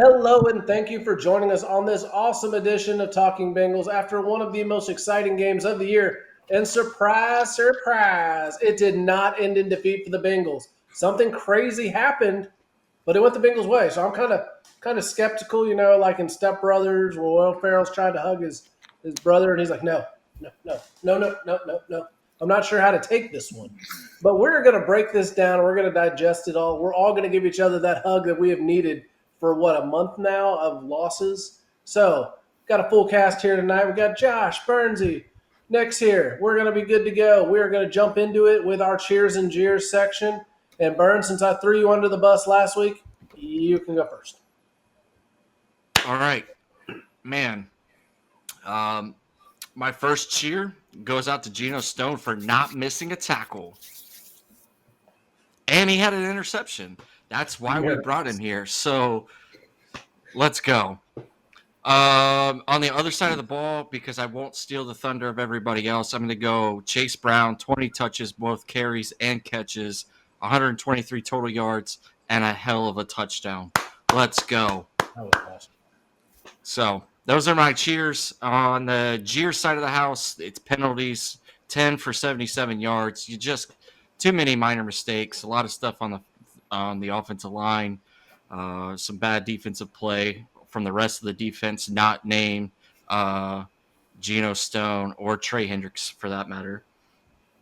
Hello, and thank you for joining us on this awesome edition of Talking Bengals after one of the most exciting games of the year. And surprise, surprise, it did not end in defeat for the Bengals. Something crazy happened, but it went the Bengals' way. So I'm kind of skeptical, like in Step Brothers, where Will Ferrell's trying to hug his brother, and he's like, no, no, no, no, no, no, no, no. I'm not sure how to take this one. But we're going to break this down. We're going to digest it all. We're all going to give each other that hug that we have needed for a month now of losses. So, got a full cast here tonight. We got Josh, Bernsey, Nick's here. We're going to be good to go. We are going to jump into it with our cheers and jeers section. And Burns, since I threw you under the bus last week, you can go first. All right, man. My first cheer goes out to Geno Stone for not missing a tackle. And he had an interception. That's why we brought him here. So let's go. On the other side of the ball, because I won't steal the thunder of everybody else, I'm going to go Chase Brown, 20 touches, both carries and catches, 123 total yards, and a hell of a touchdown. Let's go. That was awesome. So those are my cheers. On the Jeers side of the house, it's penalties, 10 for 77 yards. You just too many minor mistakes, a lot of stuff on the offensive line, some bad defensive play from the rest of the defense, not named Geno Stone or Trey Hendricks for that matter.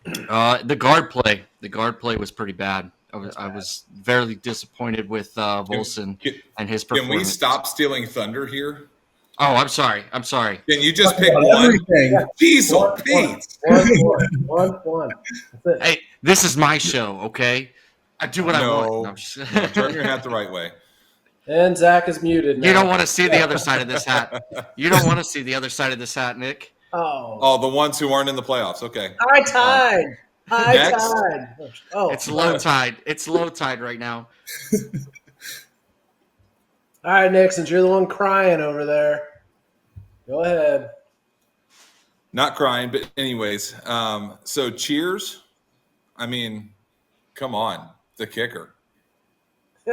The guard play was pretty bad. I was very disappointed with Volson and his performance. Can we stop stealing thunder here? Oh, I'm sorry. Can you just pick one? Diesel, Pete. One. Hey, this is my show, okay? I do what I want. No, turn your hat the right way. And Zach is muted now. You don't want to see the other side of this hat. You don't want to see the other side of this hat, Nick. Oh, the ones who aren't in the playoffs. Okay. High tide. Oh, it's low tide. It's low tide right now. All right, Nick, since you're the one crying over there, go ahead. Not crying, but anyways. So cheers. I mean, come on, the kicker.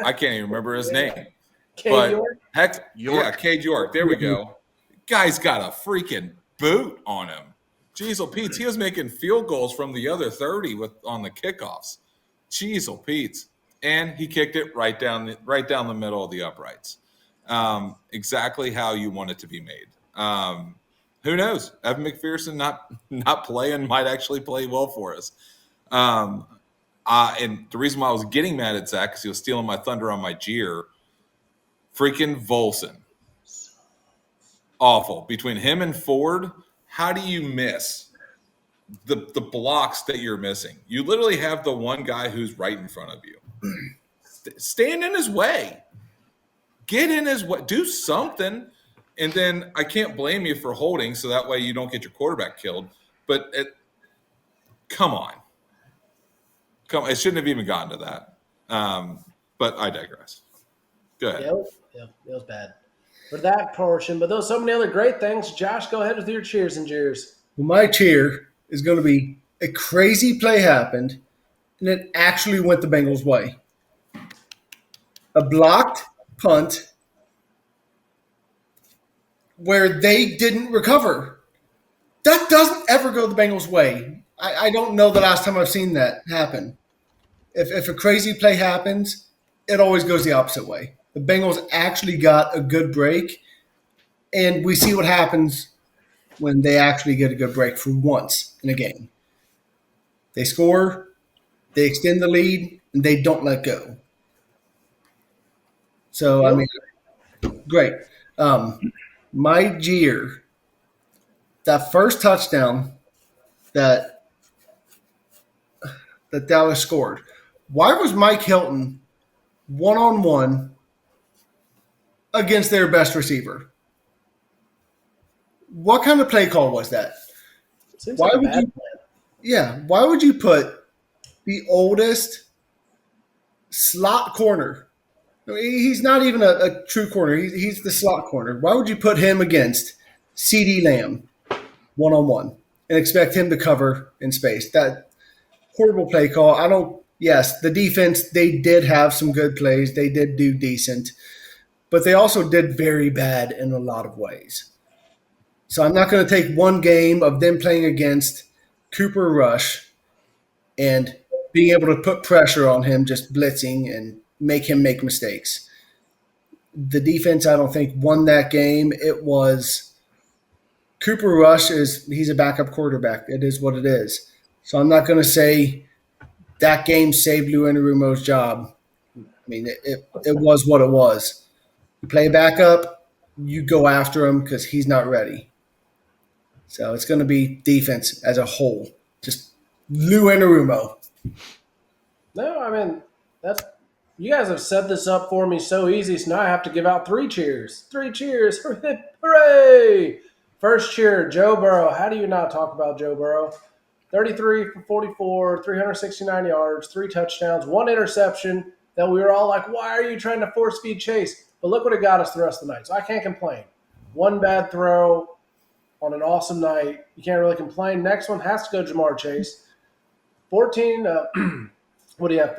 I can't even remember his name. Cade York? Heck, yeah, Cade York. There we go. Guy's got a freaking boot on him. Jeez, Pete, he was making field goals from the other 30 on the kickoffs. Jeez, Pete, and he kicked it right down the middle of the uprights. Exactly how you want it to be made. Who knows? Evan McPherson not playing might actually play well for us. And the reason why I was getting mad at Zach is he was stealing my thunder on my jeer. Freaking Volson. Awful. Between him and Ford, how do you miss the blocks that you're missing? You literally have the one guy who's right in front of you. Stand in his way. Get in his way. Do something. And then I can't blame you for holding, so that way you don't get your quarterback killed. But come on. It shouldn't have even gotten to that. But I digress. Go ahead. Yeah, it was bad for that portion. But there's so many other great things. Josh, go ahead with your cheers and jeers. Well, my cheer is going to be a crazy play happened, and it actually went the Bengals' way. A blocked punt where they didn't recover. That doesn't ever go the Bengals' way. I don't know the last time I've seen that happen. If a crazy play happens, it always goes the opposite way. The Bengals actually got a good break, and we see what happens when they actually get a good break for once in a game. They score, they extend the lead, and they don't let go. So, I mean, great. My jeer, that first touchdown that Dallas scored, why was Mike Hilton one-on-one against their best receiver? What kind of play call was that? Seems like a bad plan. Yeah, why would you put the oldest slot corner? I mean, he's not even a true corner. He's the slot corner. Why would you put him against CeeDee Lamb one-on-one and expect him to cover in space? That horrible play call. Yes, the defense, they did have some good plays. They did do decent. but they also did very bad in a lot of ways. So I'm not going to take one game of them playing against Cooper Rush and being able to put pressure on him, just blitzing and make him make mistakes. The defense, I don't think, won that game. It was Cooper Rush he's a backup quarterback. It is what it is. So I'm not going to say that game saved Lou Anarumo's job. I mean, it was what it was. You play backup, you go after him because he's not ready. So it's going to be defense as a whole. Just Lou Anarumo. No, I mean, you guys have set this up for me so easy, so now I have to give out 3 cheers. 3 cheers. Hooray! First cheer, Joe Burrow. How do you not talk about Joe Burrow? 33 for 44, 369 yards, 3 touchdowns, 1 interception that we were all like, why are you trying to force feed Chase? But look what it got us the rest of the night. So I can't complain. 1 bad throw on an awesome night. You can't really complain. Next one has to go Jamar Chase. 14, what do you have?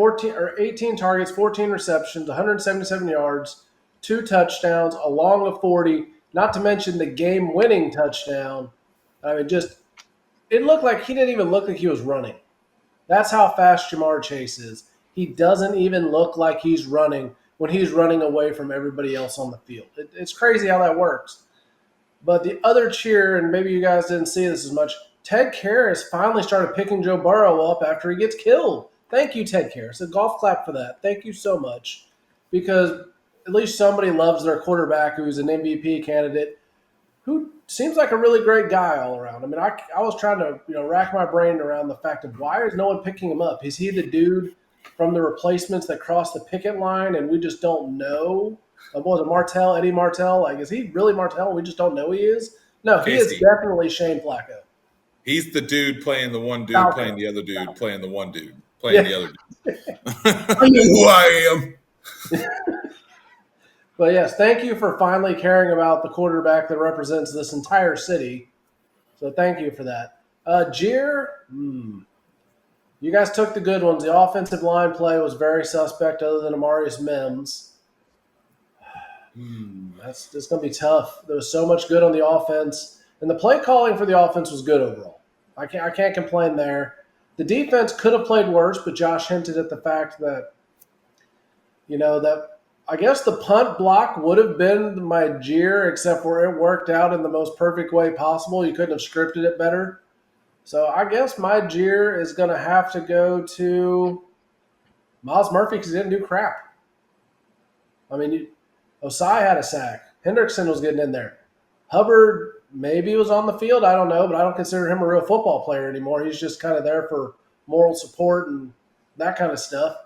18 targets, 14 receptions, 177 yards, 2 touchdowns, along of 40, not to mention the game-winning touchdown. I mean, it looked like he didn't even look like he was running. That's how fast Jamar Chase is. He doesn't even look like he's running when he's running away from everybody else on the field. It's crazy how that works. But the other cheer, and maybe you guys didn't see this as much, Ted Karras finally started picking Joe Burrow up after he gets killed. Thank you, Ted Karras. A golf clap for that. Thank you so much. Because at least somebody loves their quarterback who's an MVP candidate who seems like a really great guy all around. I mean, I was trying to rack my brain around the fact of why is no one picking him up? Is he the dude from the replacements that crossed the picket line and we just don't know? What was it, Martell, Eddie Martell? Like, is he really Martell and we just don't know he is? No, he is definitely Shane Flacco. He's the dude playing the one dude, playing the other dude, playing the one dude, playing the other dude. I know who I am. But yes, thank you for finally caring about the quarterback that represents this entire city. So thank you for that. Jeer, you guys took the good ones. The offensive line play was very suspect other than Amarius Mims. That's going to be tough. There was so much good on the offense. And the play calling for the offense was good overall. I can't complain there. The defense could have played worse, but Josh hinted at the fact that, that I guess the punt block would have been my jeer, except for it worked out in the most perfect way possible. You couldn't have scripted it better. So I guess my jeer is going to have to go to Miles Murphy because he didn't do crap. I mean, Osai had a sack. Hendrickson was getting in there. Hubbard maybe was on the field. I don't know, but I don't consider him a real football player anymore. He's just kind of there for moral support and that kind of stuff.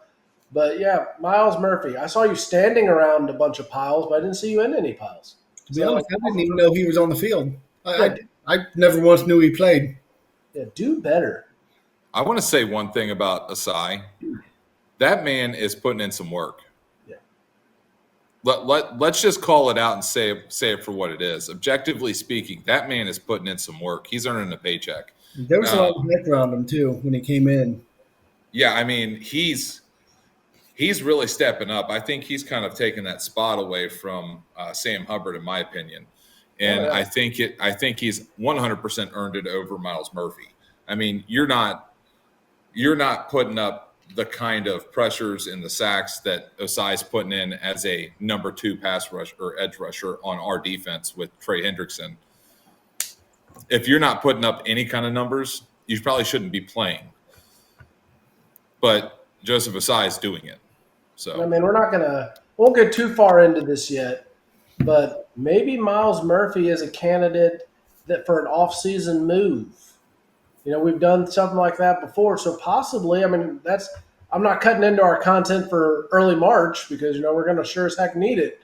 But, yeah, Miles Murphy. I saw you standing around a bunch of piles, but I didn't see you in any piles. To be honest, I didn't even know he was on the field. I never once knew he played. Yeah, do better. I want to say one thing about Asai. That man is putting in some work. Yeah. Let's just call it out and say it for what it is. Objectively speaking, that man is putting in some work. He's earning a paycheck. There was a lot of hype around him, too, when he came in. Yeah, I mean, he's really stepping up. I think he's kind of taken that spot away from Sam Hubbard, in my opinion. And I think he's 100% earned it over Miles Murphy. I mean, you're not putting up the kind of pressures and the sacks that Osai's putting in as a number 2 pass rush or edge rusher on our defense with Trey Hendrickson. If you're not putting up any kind of numbers, you probably shouldn't be playing. But Joseph Osai is doing it. So I mean, won't get too far into this yet, but maybe Miles Murphy is a candidate for an off-season move. We've done something like that before, so possibly. I mean, I'm not cutting into our content for early March because we're going to sure as heck need it.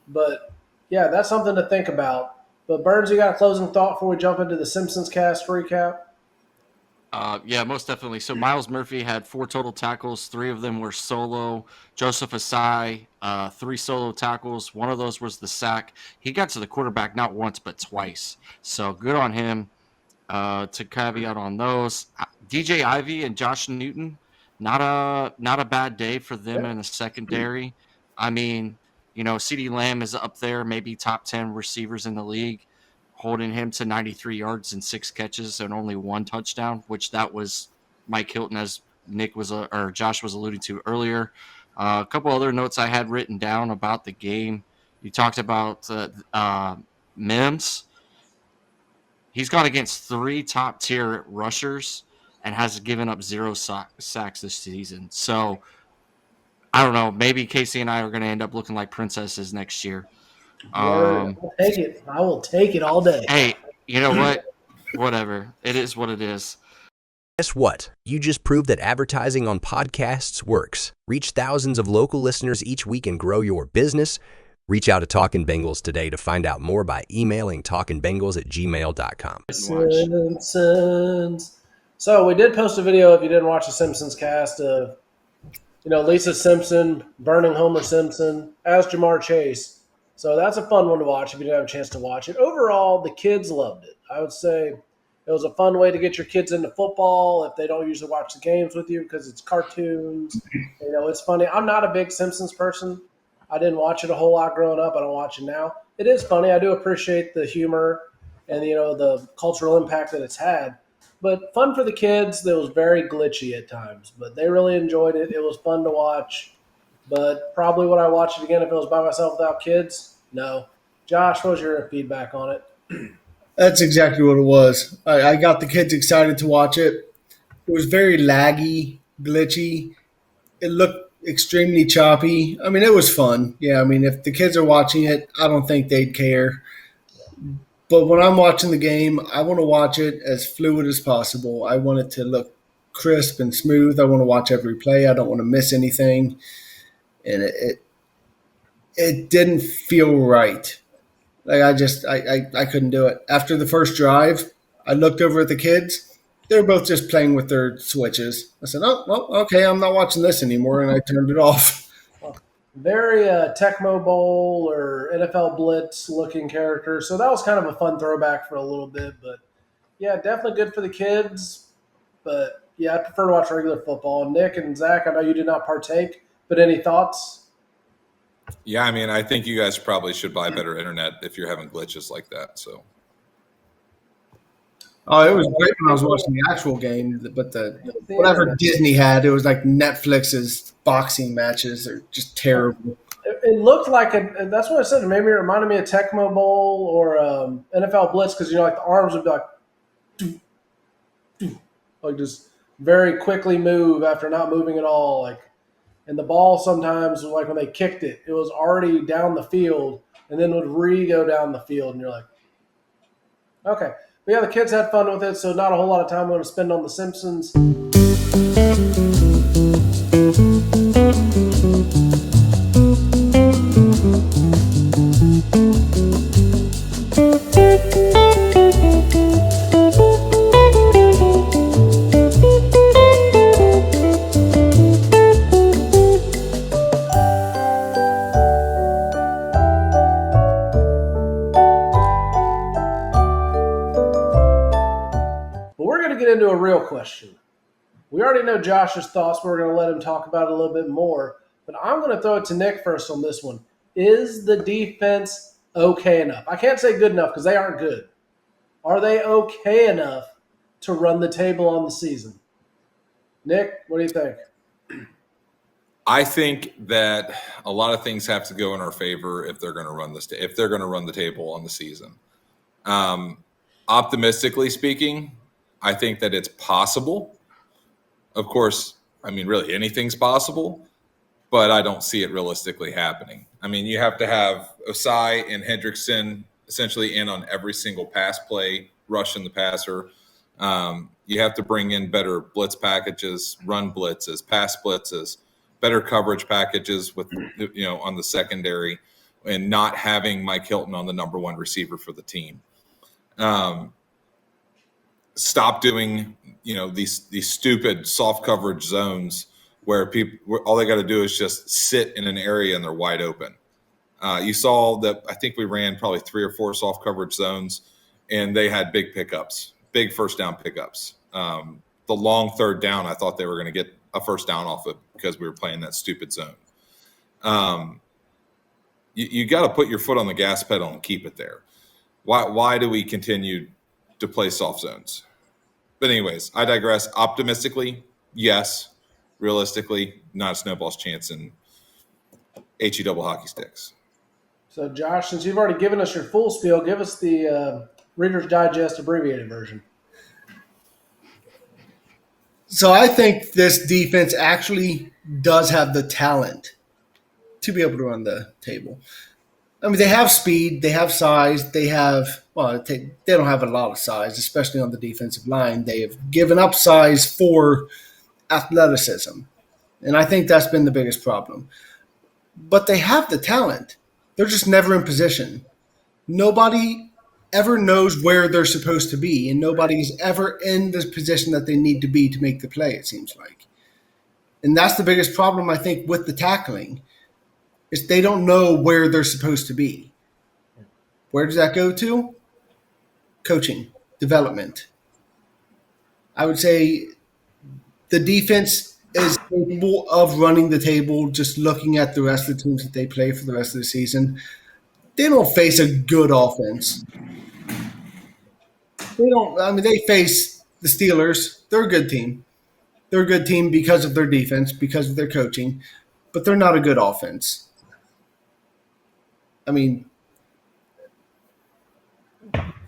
But yeah, that's something to think about. But Burns, you got a closing thought before we jump into the Simpsons cast recap? Yeah, most definitely. So Miles Murphy had 4 total tackles. 3 of them were solo. Joseph Asai, 3 solo tackles. 1 of those was the sack. He got to the quarterback not once but twice. So good on him. To caveat on those, DJ Ivy and Josh Newton, not a bad day for them in the secondary. I mean, CeeDee Lamb is up there, maybe top 10 receivers in the league, holding him to 93 yards and 6 catches and only 1 touchdown, which that was Mike Hilton, as Josh was alluding to earlier. A couple other notes I had written down about the game. You talked about Mims. He's gone against 3 top-tier rushers and has given up 0 sacks this season. So, I don't know. Maybe Casey and I are going to end up looking like princesses next year. I'll take it. I will take it all day. Hey, you know what? Whatever. It is what it is. Guess what? You just proved that advertising on podcasts works. Reach thousands of local listeners each week and grow your business. Reach out to Talkin Bengals today to find out more by emailing talkinbengals@gmail.com. Simpsons. So we did post a video, if you didn't watch the Simpsons cast, of Lisa Simpson burning Homer Simpson as Jamar Chase. So that's a fun one to watch if you didn't have a chance to watch it. Overall, the kids loved it. I would say it was a fun way to get your kids into football if they don't usually watch the games with you because it's cartoons. It's funny. I'm not a big Simpsons person. I didn't watch it a whole lot growing up. I don't watch it now. It is funny. I do appreciate the humor and the cultural impact that it's had. But fun for the kids. It was very glitchy at times, but they really enjoyed it. It was fun to watch. But probably would I watch it again if it was by myself without kids? No. Josh, what was your feedback on it? That's exactly what it was. I got the kids excited to watch it. It was very laggy, glitchy. It looked extremely choppy. I mean, it was fun. Yeah, I mean, if the kids are watching it, I don't think they'd care. But when I'm watching the game, I want to watch it as fluid as possible. I want it to look crisp and smooth. I want to watch every play. I don't want to miss anything. And it didn't feel right. Like I couldn't do it. After the first drive, I looked over at the kids. They were both just playing with their switches. I said, oh, well, okay, I'm not watching this anymore, and I turned it off. Very Tecmo Bowl or NFL Blitz looking character. So that was kind of a fun throwback for a little bit. But, yeah, definitely good for the kids. But, yeah, I prefer to watch regular football. Nick and Zach, I know you did not partake, but any thoughts? Yeah, I mean, I think you guys probably should buy better internet if you're having glitches like that. So. Oh, it was great when I was watching the actual game, but whatever Disney had, it was like Netflix's boxing matches. They're just terrible. It looked like that's what I said. Maybe it reminded me of Tecmo Bowl or NFL Blitz because like the arms would be like, doo, doo, like just very quickly move after not moving at all. And the ball sometimes, like when they kicked it, it was already down the field and then would go down the field, and you're like, okay. But yeah, the kids had fun with it, so not a whole lot of time I'm going to spend on The Simpsons. Into a real question. We already know Josh's thoughts, but we're going to let him talk about it a little bit more. But I'm going to throw it to Nick first on this one. Is the defense okay enough? I can't say good enough because they aren't good. Are they okay enough to run the table on the season? Nick, what do you think? I think that a lot of things have to go in our favor if they're going to run if they're going to run the table on the season. Optimistically speaking, I think that it's possible. Of course, I mean, really anything's possible, but I don't see it realistically happening. I mean, you have to have Osai and Hendrickson essentially in on every single pass play, rushing the passer. You have to bring in better blitz packages, run blitzes, pass blitzes, better coverage packages with on the secondary, and not having Mike Hilton on the number one receiver for the team. Stop doing these stupid soft coverage zones where all they got to do is just sit in an area and they're wide open. You saw that I think we ran probably 3 or 4 soft coverage zones, and they had big pickups, big first down pickups. The long third down, I thought they were going to get a first down off it because we were playing that stupid zone. You got to put your foot on the gas pedal and keep it there. Why do we continue to play soft zones? But anyways, I digress. Optimistically, yes. Realistically, not a snowball's chance in HE double hockey sticks. So, Josh, since you've already given us your full spiel, give us the Reader's Digest abbreviated version. So I think this defense actually does have the talent to be able to run the table. I mean, they have speed, they have size, they don't have a lot of size, especially on the defensive line. They have given up size for athleticism, and I think that's been the biggest problem. But they have the talent. They're just never in position. Nobody ever knows where they're supposed to be, and nobody's ever in the position that they need to be to make the play, it seems like. And that's the biggest problem, I think, with the tackling, is they don't know where they're supposed to be. Where does that go to? Coaching, development. I would say the defense is capable of running the table, just looking at the rest of the teams that they play for the rest of the season. They don't face a good offense. They face the Steelers. They're a good team. They're a good team because of their defense, because of their coaching, but they're not a good offense. I mean,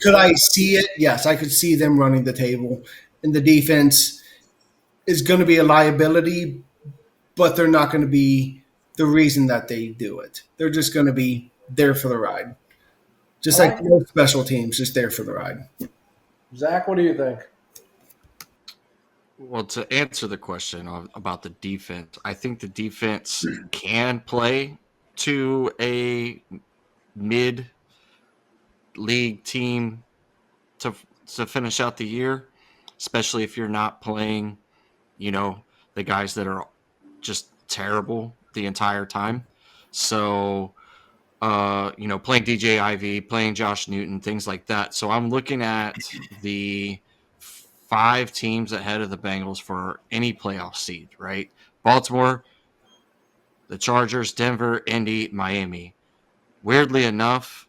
could I see it? Yes, I could see them running the table. And the defense is going to be a liability, but they're not going to be the reason that they do it. They're just going to be there for the ride. Just like most special teams, just there for the ride. Zach, what do you think? Well, to answer the question about the defense, I think the defense can play to a mid-league team to finish out the year, especially if you're not playing, the guys that are just terrible the entire time. So, playing DJ Ivy, playing Josh Newton, things like that. So I'm looking at the 5 teams ahead of the Bengals for any playoff seed, right? Baltimore, the Chargers, Denver, Indy, Miami. Weirdly enough,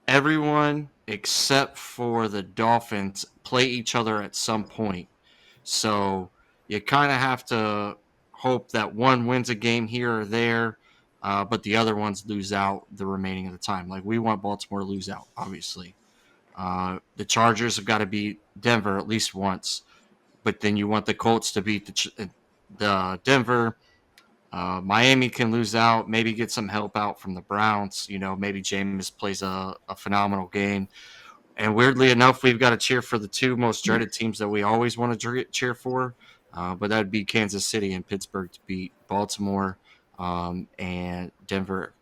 everyone except for the Dolphins play each other at some point. So you kind of have to hope that one wins a game here or there, but the other ones lose out the remaining of the time. Like, we want Baltimore to lose out, obviously. The Chargers have got to beat Denver at least once, but then you want the Colts to beat the Denver. Miami can lose out, maybe get some help out from the Browns. Maybe Jameis plays a phenomenal game. And weirdly enough, we've got to cheer for the 2 most dreaded teams that we always want to cheer for, but that would be Kansas City and Pittsburgh to beat Baltimore and Denver.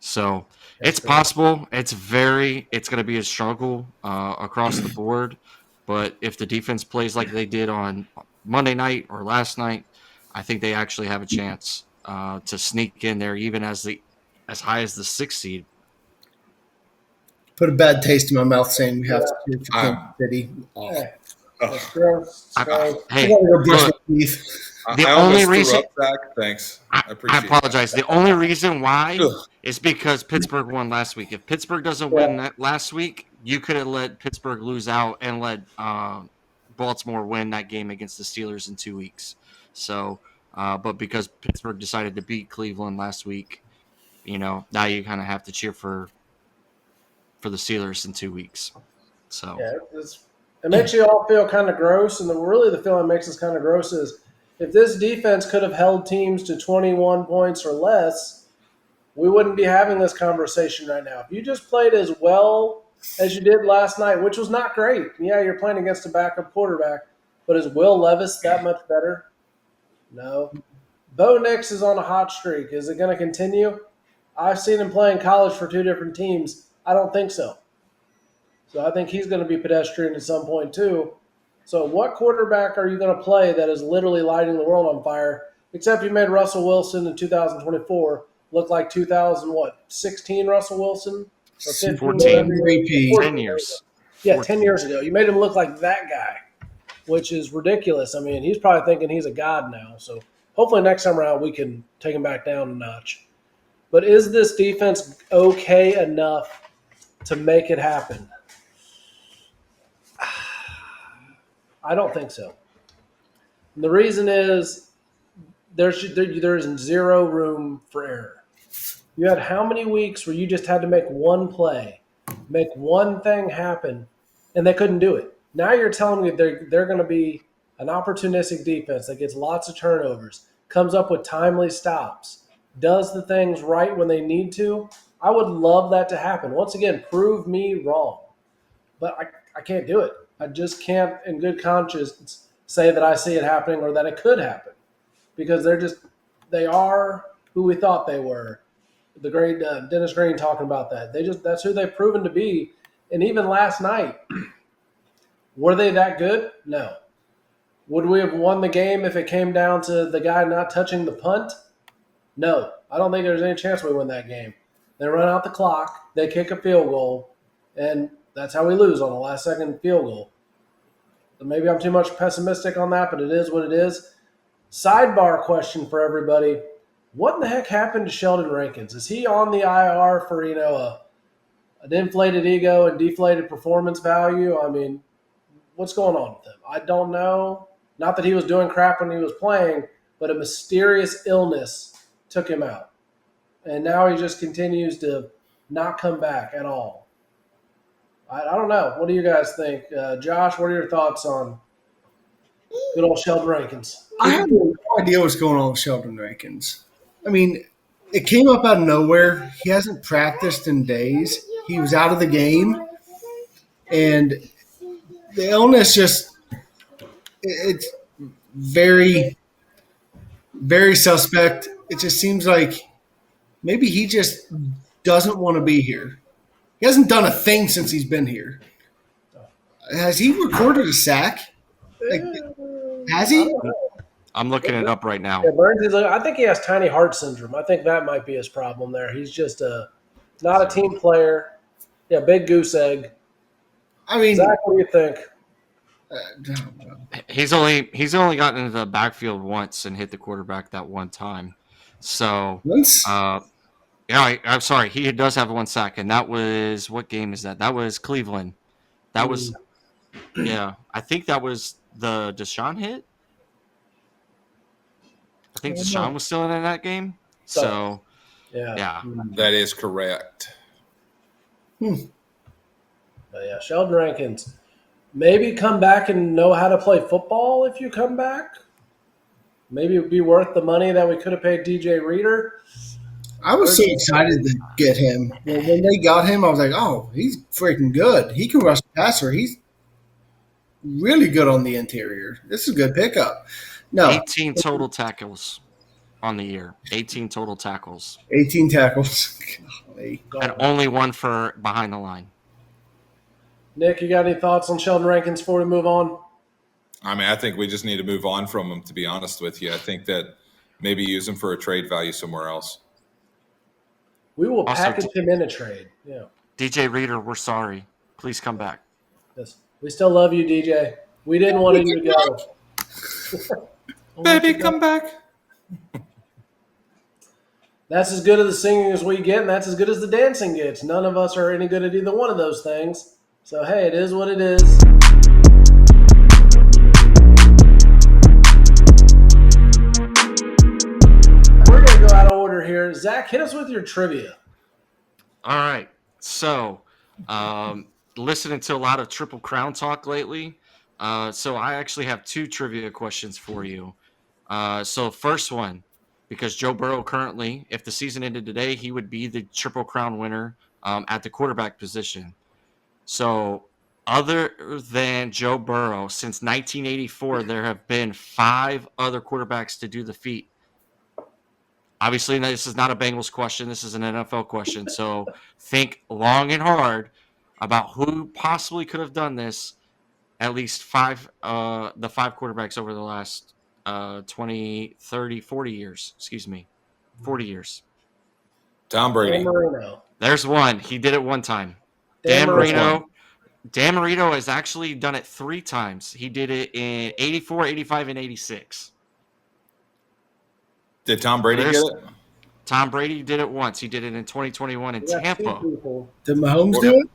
So it's possible. It's going to be a struggle across the board. But if the defense plays like they did on Monday night or last night, I think they actually have a chance to sneak in there, even as high as the 6th seed. Put a bad taste in my mouth saying we have to cheer for Kansas City. The only reason, thanks. I apologize. That. The only reason why is because Pittsburgh won last week. If Pittsburgh doesn't win that last week, you could have let Pittsburgh lose out and let Baltimore win that game against the Steelers in 2 weeks. So, but because Pittsburgh decided to beat Cleveland last week, now you kind of have to cheer for the Steelers in 2 weeks. So it makes you all feel kind of gross, and really the feeling that makes us kind of gross is if this defense could have held teams to 21 points or less, we wouldn't be having this conversation right now. If you just played as well as you did last night, which was not great. Yeah, you're playing against a backup quarterback, but is Will Levis that much better? No. Bo Nix is on a hot streak. Is it going to continue? I've seen him play in college for 2 different teams. I don't think so. So I think he's going to be pedestrian at some point too. So what quarterback are you going to play that is literally lighting the world on fire, except you made Russell Wilson in 2024 look like 2016 Russell Wilson? Or 15, 14. 10 years. Yeah, 14. 10 years ago. You made him look like that guy, which is ridiculous. I mean, he's probably thinking he's a god now. So hopefully next time around we can take him back down a notch. But is this defense okay enough to make it happen? I don't think so. And the reason is there's zero room for error. You had how many weeks where you just had to make one play, make one thing happen, and they couldn't do it? Now you're telling me they're going to be an opportunistic defense that gets lots of turnovers, comes up with timely stops, does the things right when they need to. I would love that to happen. Once again, prove me wrong. But I can't do it. I just can't, in good conscience, say that I see it happening or that it could happen because they are who we thought they were. The great Dennis Green talking about that. That's who they've proven to be. And even last night, were they that good? No. Would we have won the game if it came down to the guy not touching the punt? No. I don't think there's any chance we win that game. They run out the clock, they kick a field goal, and that's how we lose on the last second field goal. Maybe I'm too much pessimistic on that, but it is what it is. Sidebar question for everybody. What in the heck happened to Sheldon Rankins? Is he on the IR for, an inflated ego and deflated performance value? I mean, what's going on with him? I don't know. Not that he was doing crap when he was playing, but a mysterious illness took him out. And now he just continues to not come back at all. I don't know. What do you guys think? Josh, what are your thoughts on good old Sheldon Rankins? I have no idea what's going on with Sheldon Rankins. I mean, it came up out of nowhere. He hasn't practiced in days. He was out of the game. And the illness it's very, very suspect. It just seems like maybe he just doesn't want to be here. He hasn't done a thing since he's been here. Has he recorded a sack? Has he? I'm looking it up right now. Yeah, I think he has tiny heart syndrome. I think that might be his problem there. He's just not a team player. Yeah, big goose egg. I mean, Zach, what do you think? He's only gotten into the backfield once and hit the quarterback that one time. So once? I'm sorry. He does have one sack, and that was what game is that? That was Cleveland. That was I think that was the Deshaun hit. I think Deshaun was still in that game. So yeah. That is correct. But yeah, Sheldon Rankins. Maybe come back and know how to play football if you come back. Maybe it would be worth the money that we could have paid DJ Reader. I was so excited to get him. When they got him, I was like, oh, he's freaking good. He can rush the passer. He's really good on the interior. This is a good pickup. No, 18 total tackles on the year. 18 total tackles. 18 tackles. And only one for behind the line. Nick, you got any thoughts on Sheldon Rankins before we move on? I mean, I think we just need to move on from him, to be honest with you. I think that maybe use him for a trade value somewhere else. We will package him in a trade. Yeah. DJ Reader, we're sorry. Please come back. Yes. We still love you, DJ. We didn't want you to go. Baby, come back. That's as good of the singing as we get, and that's as good as the dancing gets. None of us are any good at either one of those things. So, hey, it is what it is. We're going to go out of order here. Zach, hit us with your trivia. All right. So, listening to a lot of Triple Crown talk lately. So I actually have two trivia questions for you. So first one, because Joe Burrow currently, if the season ended today, he would be the Triple Crown winner at the quarterback position. So other than Joe Burrow, since 1984, there have been 5 other quarterbacks to do the feat. Obviously, this is not a Bengals question. This is an NFL question. So think long and hard about who possibly could have done this. At least 5 quarterbacks over the last 20, 30, 40 years. Excuse me. 40 years. Tom Brady. Dan Marino. There's one. He did it one time. Dan Marino. Dan Marino has actually done it 3 times. He did it in 84, 85, and 86. Did Tom Brady get it? Tom Brady did it once. He did it in 2021 in We got two Tampa. people. Did Mahomes do it?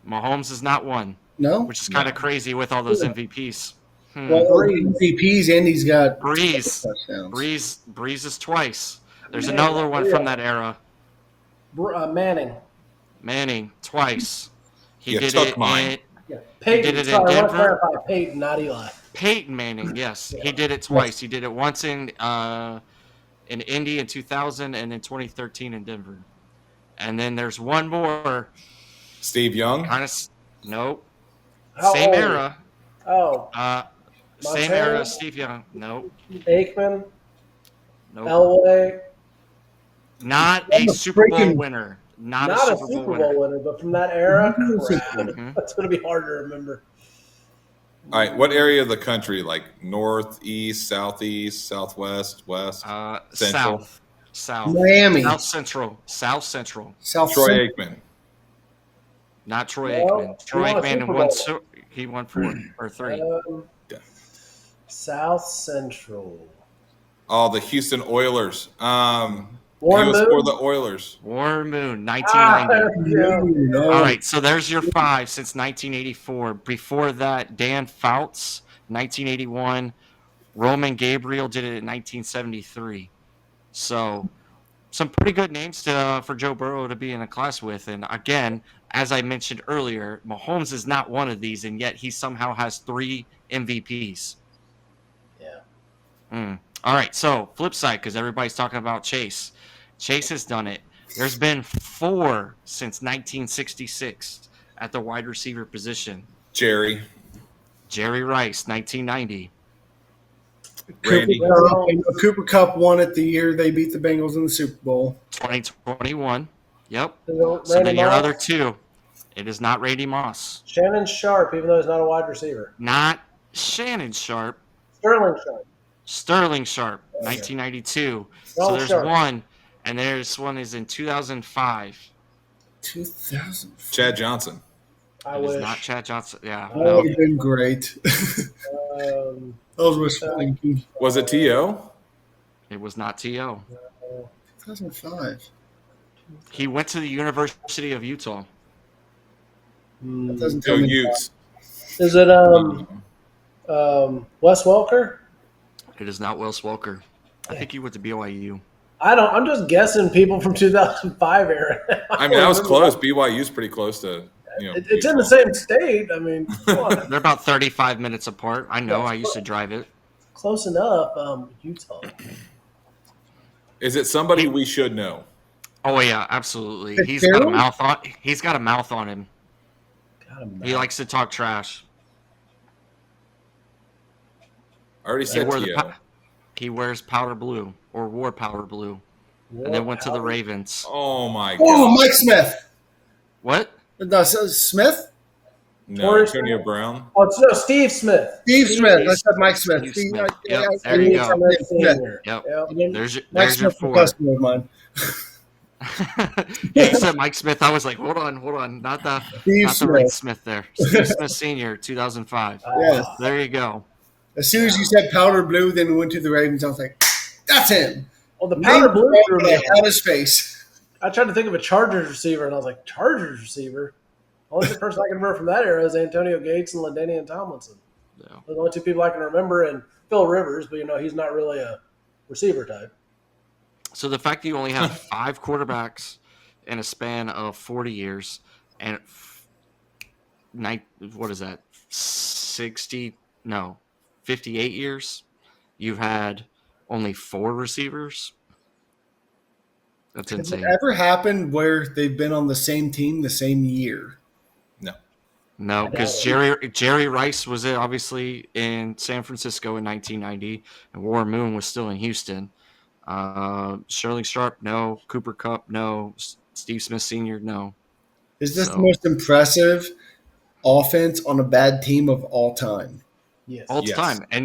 Mahomes is not one, No. which is kind of crazy with all those MVPs. Well, MVPs, and he's got Breeze. touchdowns. Breeze is twice. There's another one from that era. Manning Twice. He You did took it mine. Yeah. Peyton. He did it in Sorry, I want to Denver. clarify Peyton, not Eli. Peyton Manning, yes. He did it twice. He did it once in Indy in 2000 and in 2013 in Denver. And then there's one more. Steve Young. Nope. How Same old? era. Oh, Same Montana? era. Steve Young. Nope. Aikman, Nope. Elway. Not a Super Bowl winner. Not a Super Bowl winner. But from that era, crap. Mhm. That's going to be hard to remember. All right, what area of the country? Like north, east, southeast, southwest, west, central? South. Miami. South Central. South Troy Central. Aikman. Not Troy No, Aikman. he Troy won a Aikman Super won. Bowl. He won 4 or 3. South Central. Oh, the Houston Oilers. Warren he was Moon? for the Oilers. Warren Moon, 1990. No. All right, so there's your 5 since 1984. Before that, Dan Fouts, 1981. Roman Gabriel did it in 1973. So some pretty good names for Joe Burrow to be in a class with. And again, as I mentioned earlier, Mahomes is not one of these, and yet he somehow has 3 MVPs. Yeah. All right, so flip side, because everybody's talking about Chase. Chase has done it. There's been 4 since 1966 at the wide receiver position. Jerry. Jerry Rice, 1990. Randy. Cooper Kupp won it the year they beat the Bengals in the Super Bowl. 2021. Yep. So So then your Moss? other 2. It is not Randy Moss. Shannon Sharp, even though he's not a wide receiver. Not Shannon Sharp. Sterling Sharp. Sterling Sharp, 1992. Oh, So there's Sharp. 1, and there's one is in 2005. 2000. Chad Johnson. I It is wish. not Chad Johnson. Yeah. That No. would have been great. Those were slinky. Was it T.O.? It was not T.O. 2005. He went to the University of Utah. That doesn't Go tell me. Utes. Is it Wes Welker? It is not Wes Welker. I think he went to BYU. I'm just guessing people from 2005 era. I mean, that was close. BYU's pretty close to, It's in the same state. I mean, come on. They're about 35 minutes apart. I know. I used to drive it. Close enough. Utah. Is it somebody we should know? Oh yeah, absolutely. Hey, He's got a Carol? mouth on. He's got a mouth on him. Got him He likes to talk trash. I already He, said wore the T.O. pow- he wears powder blue or wore powder blue, and then went to the Ravens. Oh, my Oh, God. Mike Smith. What? No, so Smith? No, Antonio Brown. Oh, no, Steve Smith. Steve Smith. I said Mike Smith. Steve See, Smith. I- Yep, I- there you I- go. Smith. Senior. Yep. Yep. There's your Mike 4. Smith, a customer of mine. Yeah, you said Mike Smith. I was like, hold on, not the right Smith there. Steve Smith Senior, 2005. Yes. There you go. As soon as you said powder blue, then we went to the Ravens. I was like, that's him. Well, the powder blue threw me out his face. I tried to think of a Chargers receiver, and I was like, Chargers receiver? Only the person I can remember from that era is Antonio Gates and LaDainian Tomlinson. Yeah. They're the only 2 people I can remember, and Phil Rivers, but he's not really a receiver type. So the fact that you only have 5 quarterbacks in a span of 40 years, and what is that? 58 years. You've had only 4 receivers. That's Has insane. it ever happened where they've been on the same team the same year? No, because Jerry Rice was obviously in San Francisco in 1990, and Warren Moon was still in Houston. Sterling Sharp, no. Cooper Kupp, no. Steve Smith Sr., no. Is this the most impressive offense on a bad team of all time? Yes. All the time. And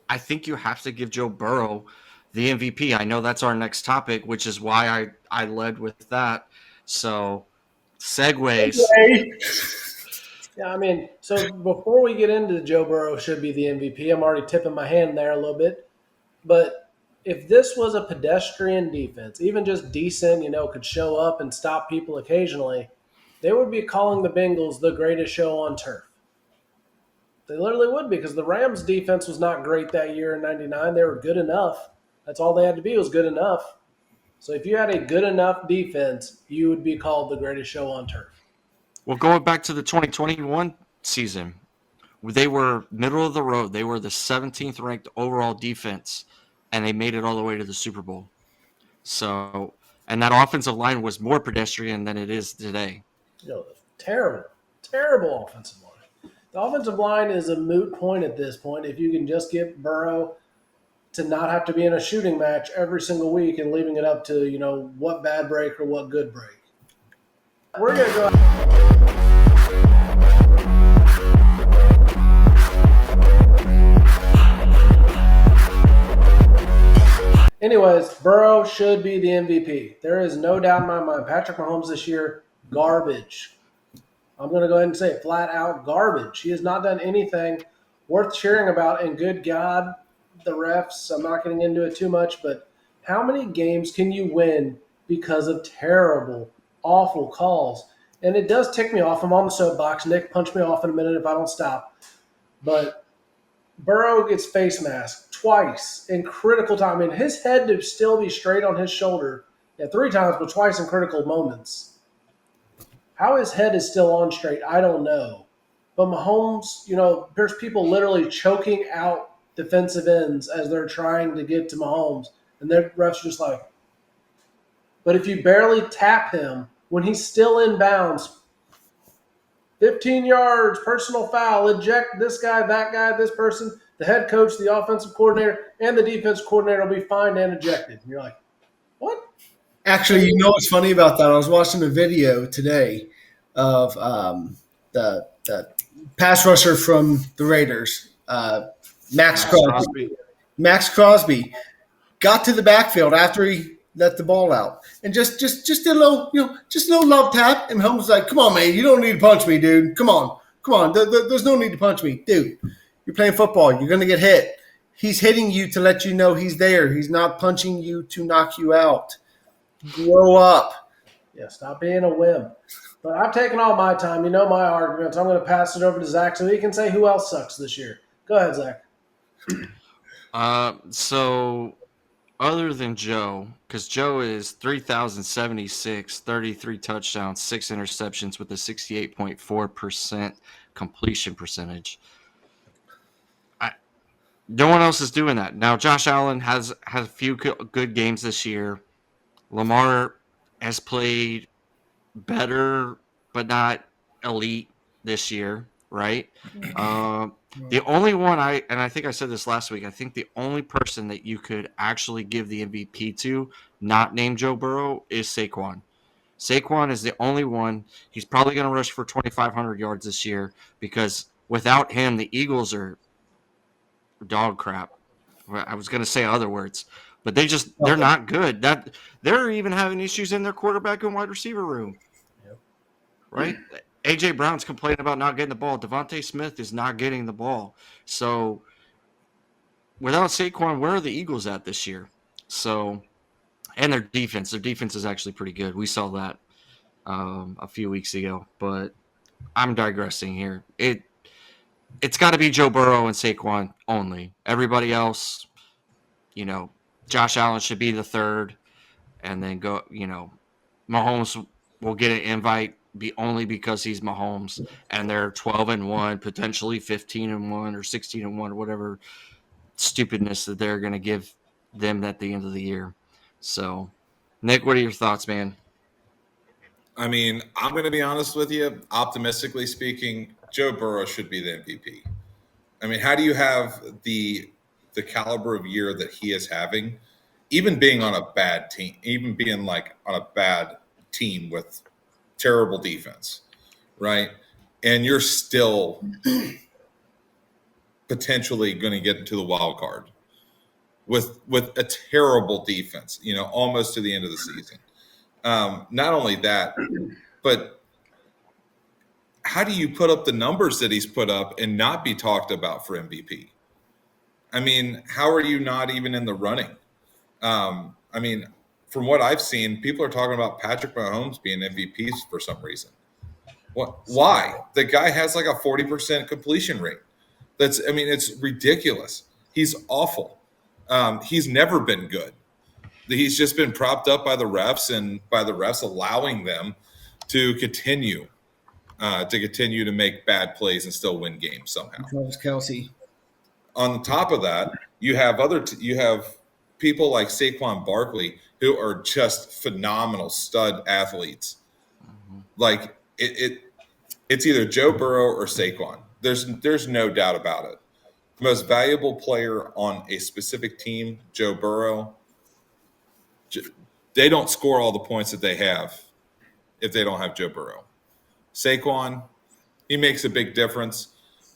I think you have to give Joe Burrow the MVP. I know that's our next topic, which is why I led with that. So, segues. Yeah, I mean, so before we get into Joe Burrow should be the MVP, I'm already tipping my hand there a little bit. But if this was a pedestrian defense, even just decent, could show up and stop people occasionally, they would be calling the Bengals the greatest show on turf. They literally would, because the Rams' defense was not great that year in '99. They were good enough. That's all they had to be, was good enough. So if you had a good enough defense, you would be called the greatest show on turf. Well, going back to the 2021 season, they were middle of the road. They were the 17th ranked overall defense, and they made it all the way to the Super Bowl. So, and that offensive line was more pedestrian than it is today. Terrible, terrible offensive line. The offensive line is a moot point at this point if you can just get Burrow to not have to be in a shooting match every single week and leaving it up to, what bad break or what good break. We're going to go. Anyways, Burrow should be the MVP. There is no doubt in my mind. Patrick Mahomes this year, garbage. I'm going to go ahead and say it, flat out garbage. He has not done anything worth cheering about, and good God, the refs, I'm not getting into it too much, but how many games can you win because of terrible, awful calls? And it does tick me off. I'm on the soapbox. Nick, punch me off in a minute if I don't stop. But Burrow gets face masked twice in critical time. I mean, his head to still be straight on his shoulder, 3 times, but twice in critical moments. How his head is still on straight, I don't know. But Mahomes, there's people literally choking out defensive ends as they're trying to get to Mahomes. And their refs just like, but if you barely tap him when he's still in bounds, 15 yards, personal foul, eject this guy, that guy, this person, the head coach, the offensive coordinator, and the defense coordinator will be fined and ejected. And you're like, what? Actually, you know what's funny about that? I was watching a video today of the pass rusher from the Raiders, Max Crosby. Max Crosby got to the backfield after he let the ball out, and just did a little, just a little love tap. And Holmes was like, "Come on, man, you don't need to punch me, dude. Come on. There's no need to punch me, dude. You're playing football. You're gonna get hit. He's hitting you to let you know he's there. He's not punching you to knock you out. Grow up." Yeah, stop being a whim. But I've taken all my time. You know my arguments. I'm going to pass it over to Zach so he can say who else sucks this year. Go ahead, Zach. So other than Joe, because Joe is 3,076, 33 touchdowns, 6 interceptions with a 68.4% completion percentage. No one else is doing that. Now, Josh Allen has a few good games this year. Lamar has played better, but not elite this year, right? The only one I think I said this last week, I think the only person that you could actually give the MVP to, not named Joe Burrow, is Saquon. Saquon is the only one. He's probably going to rush for 2,500 yards this year because without him, the Eagles are dog crap. I was going to say other words, but they're not good. That they're even having issues in their quarterback and wide receiver room. Yep. Right? A.J. Brown's complaining about not getting the ball. Devontae Smith is not getting the ball. So without Saquon, where are the Eagles at this year? So, and their defense is actually pretty good. We saw that a few weeks ago, but I'm digressing here. It's got to be Joe Burrow and Saquon only. Everybody else, Josh Allen should be the third, and then Mahomes will get an invite only because he's Mahomes, and they're 12-1, potentially 15-1 or 16-1 or whatever stupidness that they're going to give them at the end of the year. So, Nick, what are your thoughts, man? I mean, I'm going to be honest with you. Optimistically speaking, Joe Burrow should be the MVP. I mean, how do you have the caliber of year that he is having, even being on a bad team, even being on a bad team with terrible defense, right? And you're still potentially going to get into the wild card with a terrible defense, almost to the end of the season. Not only that, but how do you put up the numbers that he's put up and not be talked about for MVP? I mean, how are you not even in the running? I mean, from what I've seen, people are talking about Patrick Mahomes being MVPs for some reason. What? Why? The guy has like a 40% completion rate. It's ridiculous. He's awful. He's never been good. He's just been propped up by the refs and by the refs allowing them to continue to make bad plays and still win games somehow. Travis Kelce. On top of that, you have people like Saquon Barkley who are just phenomenal stud athletes. Like it's either Joe Burrow or Saquon. There's no doubt about it. The most valuable player on a specific team, Joe Burrow. They don't score all the points that they have if they don't have Joe Burrow. Saquon, he makes a big difference,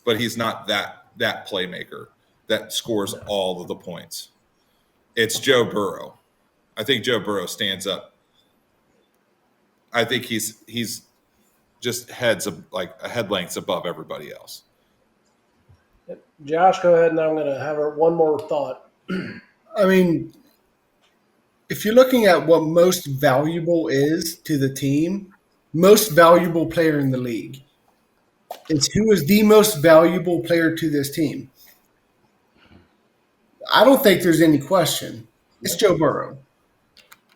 but he's not that playmaker that scores all of the points. It's Joe Burrow. I think Joe Burrow stands up. I think he's just head lengths above everybody else. Josh, go ahead, and I'm going to have one more thought. I mean, if you're looking at what most valuable is to the team, most valuable player in the league, it's who is the most valuable player to this team. I don't think there's any question. It's Joe Burrow.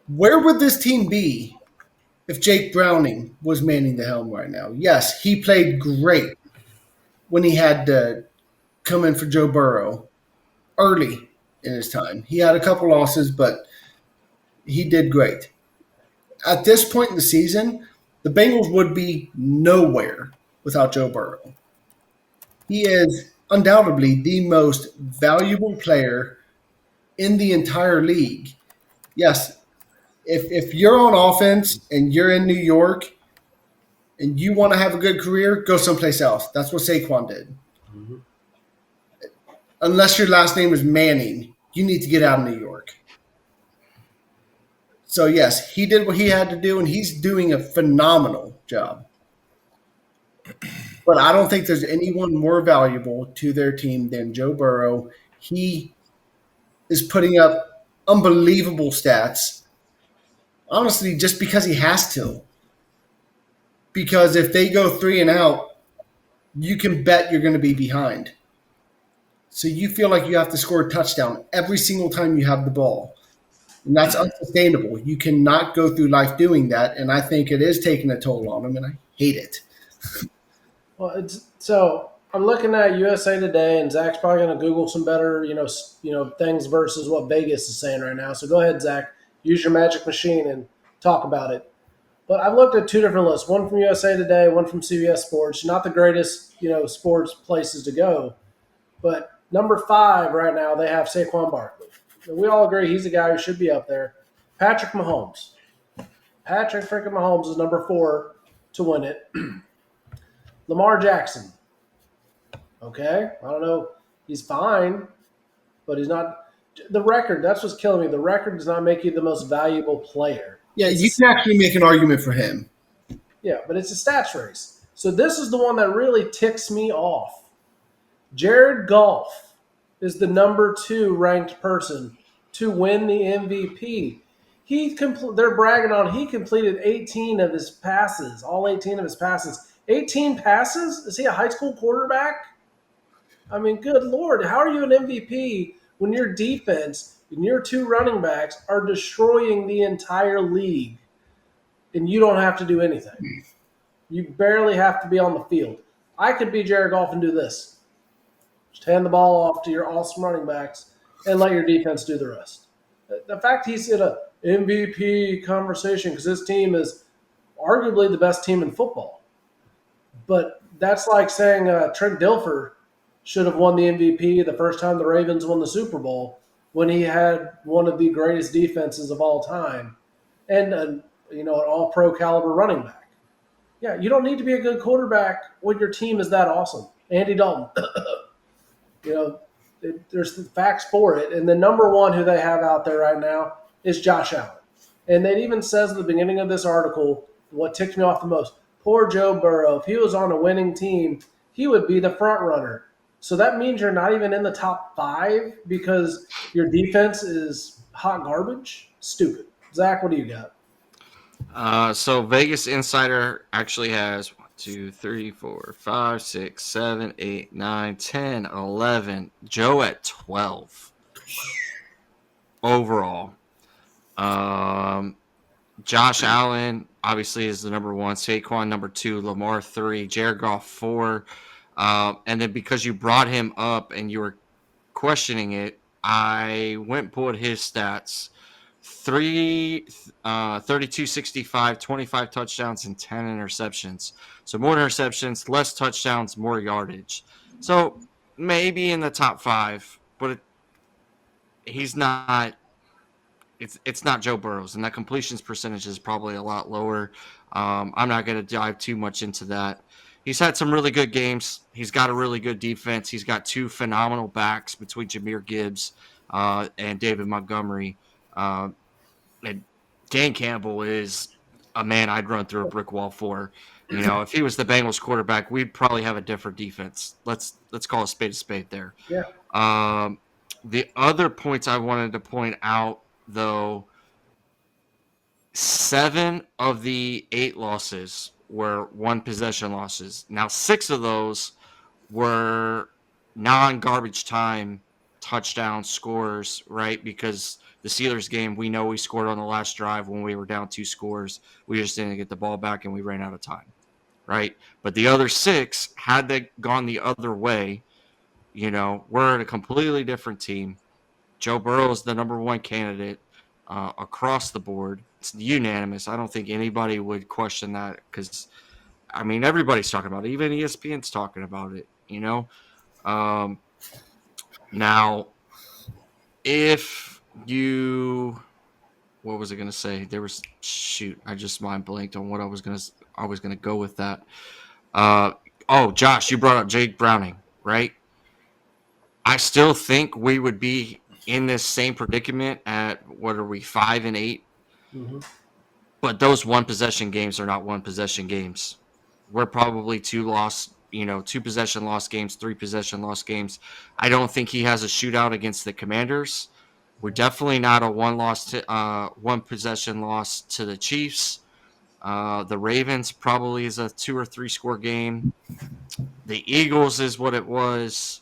Where would this team be if Jake Browning was manning the helm right now? Yes, he played great when he had to come in for Joe Burrow early in his time. He had a couple losses, but he did great. At this point in the season, the Bengals would be nowhere without Joe Burrow. He is undoubtedly the most valuable player in the entire league. Yes, if you're on offense and you're in New York and you want to have a good career, go someplace else. That's what Saquon did. Mm-hmm. Unless your last name is Manning, you need to get out of New York. So, yes, he did what he had to do, and he's doing a phenomenal job. But I don't think there's anyone more valuable to their team than Joe Burrow. He is putting up unbelievable stats, honestly, just because he has to. Because if they go 3 and out, you can bet you're going to be behind. So you feel like you have to score a touchdown every single time you have the ball. And that's unsustainable. You cannot go through life doing that, and I think it is taking a toll on him, and I hate it. Well, so I'm looking at USA Today, and Zach's probably going to Google some better, things versus what Vegas is saying right now. So go ahead, Zach, use your magic machine and talk about it. But I've looked at 2 different lists, one from USA Today, one from CBS Sports. Not the greatest, sports places to go, but number 5 right now they have Saquon Barkley. And we all agree he's the guy who should be up there. Patrick Mahomes. Patrick freaking Mahomes is number 4 to win it. Lamar Jackson. Okay, I don't know. He's fine, but he's not. The record, that's what's killing me. The record does not make you the most valuable player. Yeah, you can actually make an argument for him. Yeah, but it's a stats race. So this is the one that really ticks me off. Jared Goff is the number 2 ranked person to win the MVP. They're bragging on he completed 18 of his passes, all 18 of his passes. 18 passes? Is he a high school quarterback? I mean, good Lord, how are you an MVP when your defense and your 2 running backs are destroying the entire league and you don't have to do anything? You barely have to be on the field. I could be Jared Goff and do this. Just hand the ball off to your awesome running backs and let your defense do the rest. The fact he's in a MVP conversation because his team is arguably the best team in football. But that's like saying Trent Dilfer should have won the MVP the first time the Ravens won the Super Bowl when he had one of the greatest defenses of all time and an all-pro caliber running back. Yeah, you don't need to be a good quarterback when your team is that awesome. Andy Dalton. There's the facts for it. And the number 1 who they have out there right now is Josh Allen. And it even says at the beginning of this article, what ticked me off the most, poor Joe Burrow, if he was on a winning team, he would be the front runner. So that means you're not even in the top 5 because your defense is hot garbage? Stupid. Zach, what do you got? So Vegas Insider actually has 1, 2, 3, 4, 5, 6, 7, 8, 9, 10, 11. Joe at 12 overall. Josh Allen obviously is the number 1. Saquon number 2. Lamar 3. Jared Goff 4. And then because you brought him up and you were questioning it, I went and pulled his stats. 32, 65, 25 touchdowns, and 10 interceptions. So more interceptions, less touchdowns, more yardage. So maybe in the top 5, but he's not. It's not Joe Burrows, and that completions percentage is probably a lot lower. I'm not going to dive too much into that. He's had some really good games. He's got a really good defense. He's got 2 phenomenal backs between Jahmyr Gibbs and David Montgomery. And Dan Campbell is a man I'd run through a brick wall for. If he was the Bengals quarterback, we'd probably have a different defense. Let's call a spade there. Yeah. The other points I wanted to point out, though, 7 of the 8 losses were 1 possession losses. Now 6 of those were non-garbage time touchdown scores, right? Because the Steelers game, we know we scored on the last drive when we were down 2 scores. We just didn't get the ball back and we ran out of time, right? But the other 6, had they gone the other way, we're a completely different team. Joe Burrow is the number 1 candidate across the board. It's unanimous. I don't think anybody would question that because, everybody's talking about it. Even ESPN's talking about it, Now, if you – what was I going to say? There was – shoot, I just mind blanked on what I was going to go with that. Josh, you brought up Jake Browning, right? I still think we would be in this same predicament at, 5 and 8? Mm-hmm. But those 1 possession games are not 1 possession games. We're probably 2 possession loss games, 3 possession loss games. I don't think he has a shootout against the Commanders. We're definitely not a 1 possession loss to the Chiefs. The Ravens probably is a 2 or 3 score game. The Eagles is what it was.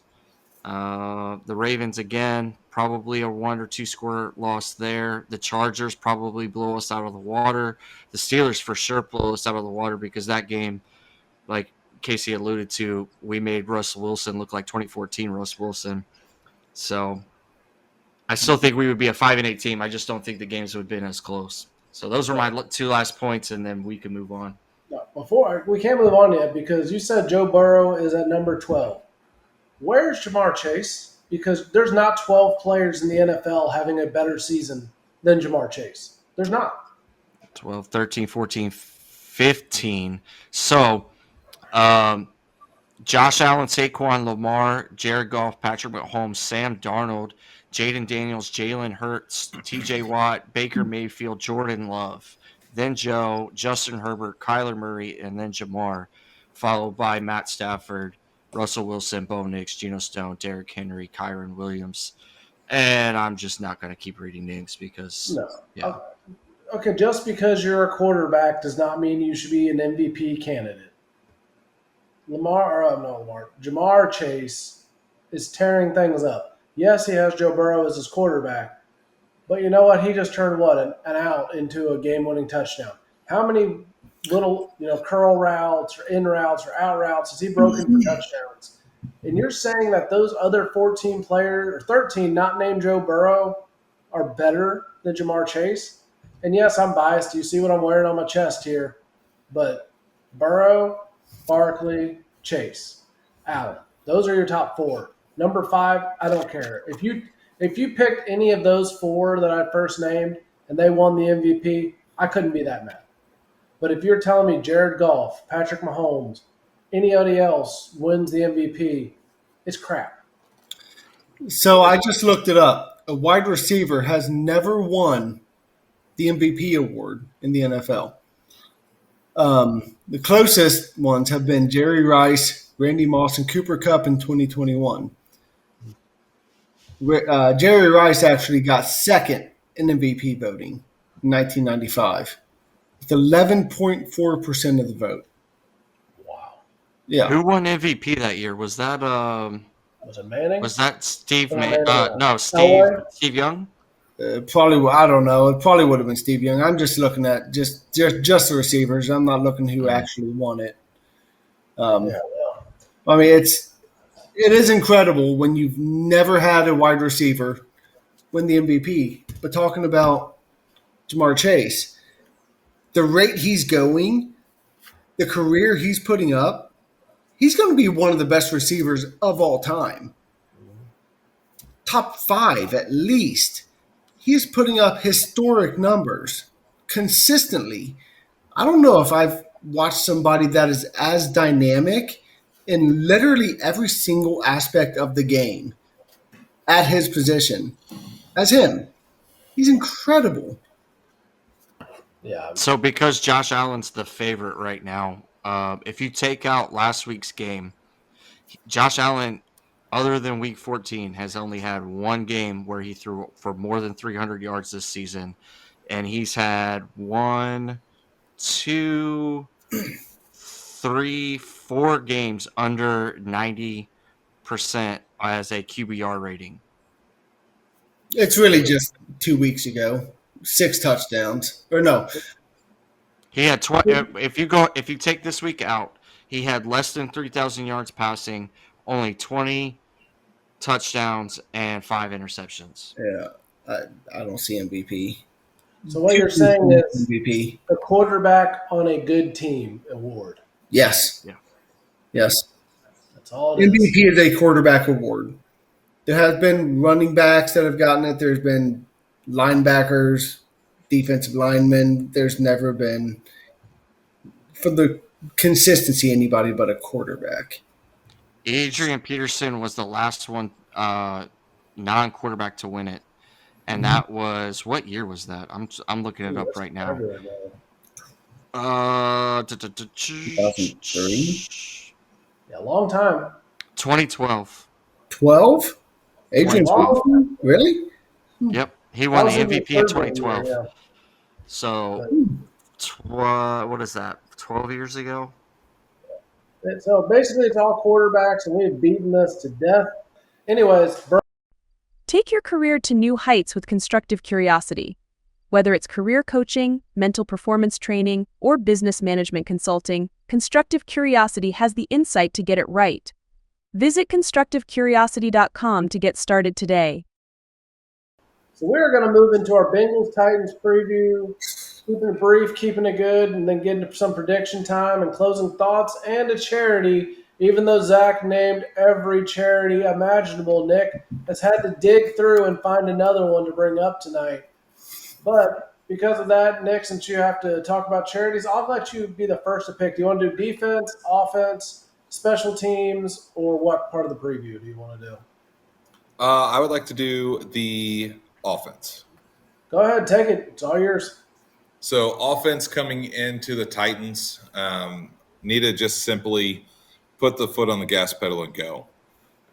The Ravens, again, probably a 1 or 2 score loss there. The Chargers probably blow us out of the water. The Steelers for sure blow us out of the water because that game, like Casey alluded to, we made Russell Wilson look like 2014 Russ Wilson. So I still think we would be a 5 and 8 team. I just don't think the games would have been as close. So those are my 2 last points, and then we can move on. No, before we can't move on yet because you said Joe Burrow is at number 12. Where's Jamar Chase? Because there's not 12 players in the NFL having a better season than Jamar Chase. There's not. 12, 13, 14, 15. So, Josh Allen, Saquon, Lamar, Jared Goff, Patrick Mahomes, Sam Darnold, Jaden Daniels, Jalen Hurts, TJ Watt, Baker Mayfield, Jordan Love, then Joe, Justin Herbert, Kyler Murray, and then Jamar, followed by Matt Stafford, Russell Wilson, Bo Nix, Geno Stone, Derrick Henry, Kyron Williams. And I'm just not going to keep reading names because, yeah. Okay, just because you're a quarterback does not mean you should be an MVP candidate. Jamar Chase is tearing things up. Yes, he has Joe Burrow as his quarterback, but you know what? He just turned an out into a game-winning touchdown. How many little, curl routes or in routes or out routes has he broken for touchdowns? And you're saying that those other 14 players or 13 not named Joe Burrow are better than Jamar Chase? And yes, I'm biased. You see what I'm wearing on my chest here. But Burrow, Barkley, Chase, Allen. Those are your top 4. Number 5, I don't care. If you picked any of those 4 that I first named and they won the MVP, I couldn't be that mad. But if you're telling me Jared Goff, Patrick Mahomes, anybody else wins the MVP, it's crap. So I just looked it up. A wide receiver has never won the MVP award in the NFL. The closest ones have been Jerry Rice, Randy Moss, and Cooper Kupp in 2021. Jerry Rice actually got second in MVP voting in 1995 with 11.4% of the vote. Wow. Yeah. Who won MVP that year? Was that Was it Manning? was that Steve? No, No, Manning, Steve. Elway? Steve Young. Probably, I don't know. It probably would have been Steve Young. I'm just looking at just the receivers. I'm not looking who actually won it. Yeah. I mean, it is incredible when you've never had a wide receiver win the MVP. But talking about Jamar Chase, the rate he's going, the career he's putting up, he's going to be one of the best receivers of all time. Top 5 at least. He's putting up historic numbers consistently. I don't know if I've watched somebody that is as dynamic in literally every single aspect of the game at his position as him. He's incredible. Yeah. So because Josh Allen's the favorite right now, if you take out last week's game, Josh Allen, other than Week 14, has only had one game where he threw for more than 300 yards this season, and he's had 1, 2, 3, 4 games under 90% as a QBR rating. It's really just 2 weeks ago. 6 touchdowns. Or no. He had if you take this week out, he had less than 3,000 yards passing, only 20 touchdowns and 5 interceptions. Yeah. I don't see MVP. So what you're saying is MVP. the quarterback on a good team award. Yes. Yeah. Yes. That's all it is. MVP is a quarterback award. There have been running backs that have gotten it. There's been linebackers, defensive linemen. There's never been, for the consistency, anybody but a quarterback. Adrian Peterson was the last one non-quarterback to win it, and that was, what year was that? I'm looking it up right now. 2003? Yeah, long time. 2012. 12? Adrian 2012. Peterson? Really? Yep, he won the That was in MVP in third 2012. year, yeah. So, what is that? 12 years ago. So basically, it's all quarterbacks, and we've beaten us to death. Anyways, Take your career to new heights with Constructive Curiosity. Whether it's career coaching, mental performance training, or business management consulting, Constructive Curiosity has the insight to get it right. Visit constructivecuriosity.com to get started today. so we're going to move into our Bengals Titans preview, keeping it brief, keeping it good, and then getting to some prediction time and closing thoughts and a charity. Even though Zach named every charity imaginable, Nick has had to dig through and find another one to bring up tonight. But because of that, Nick, since you have to talk about charities, I'll let you be the first to pick. Do you want to do defense, offense, special teams, or what part of the preview do you want to do? I would like to do the offense. Go ahead, take it. It's all yours. So offense coming into the Titans, need to just simply put the foot on the gas pedal and go.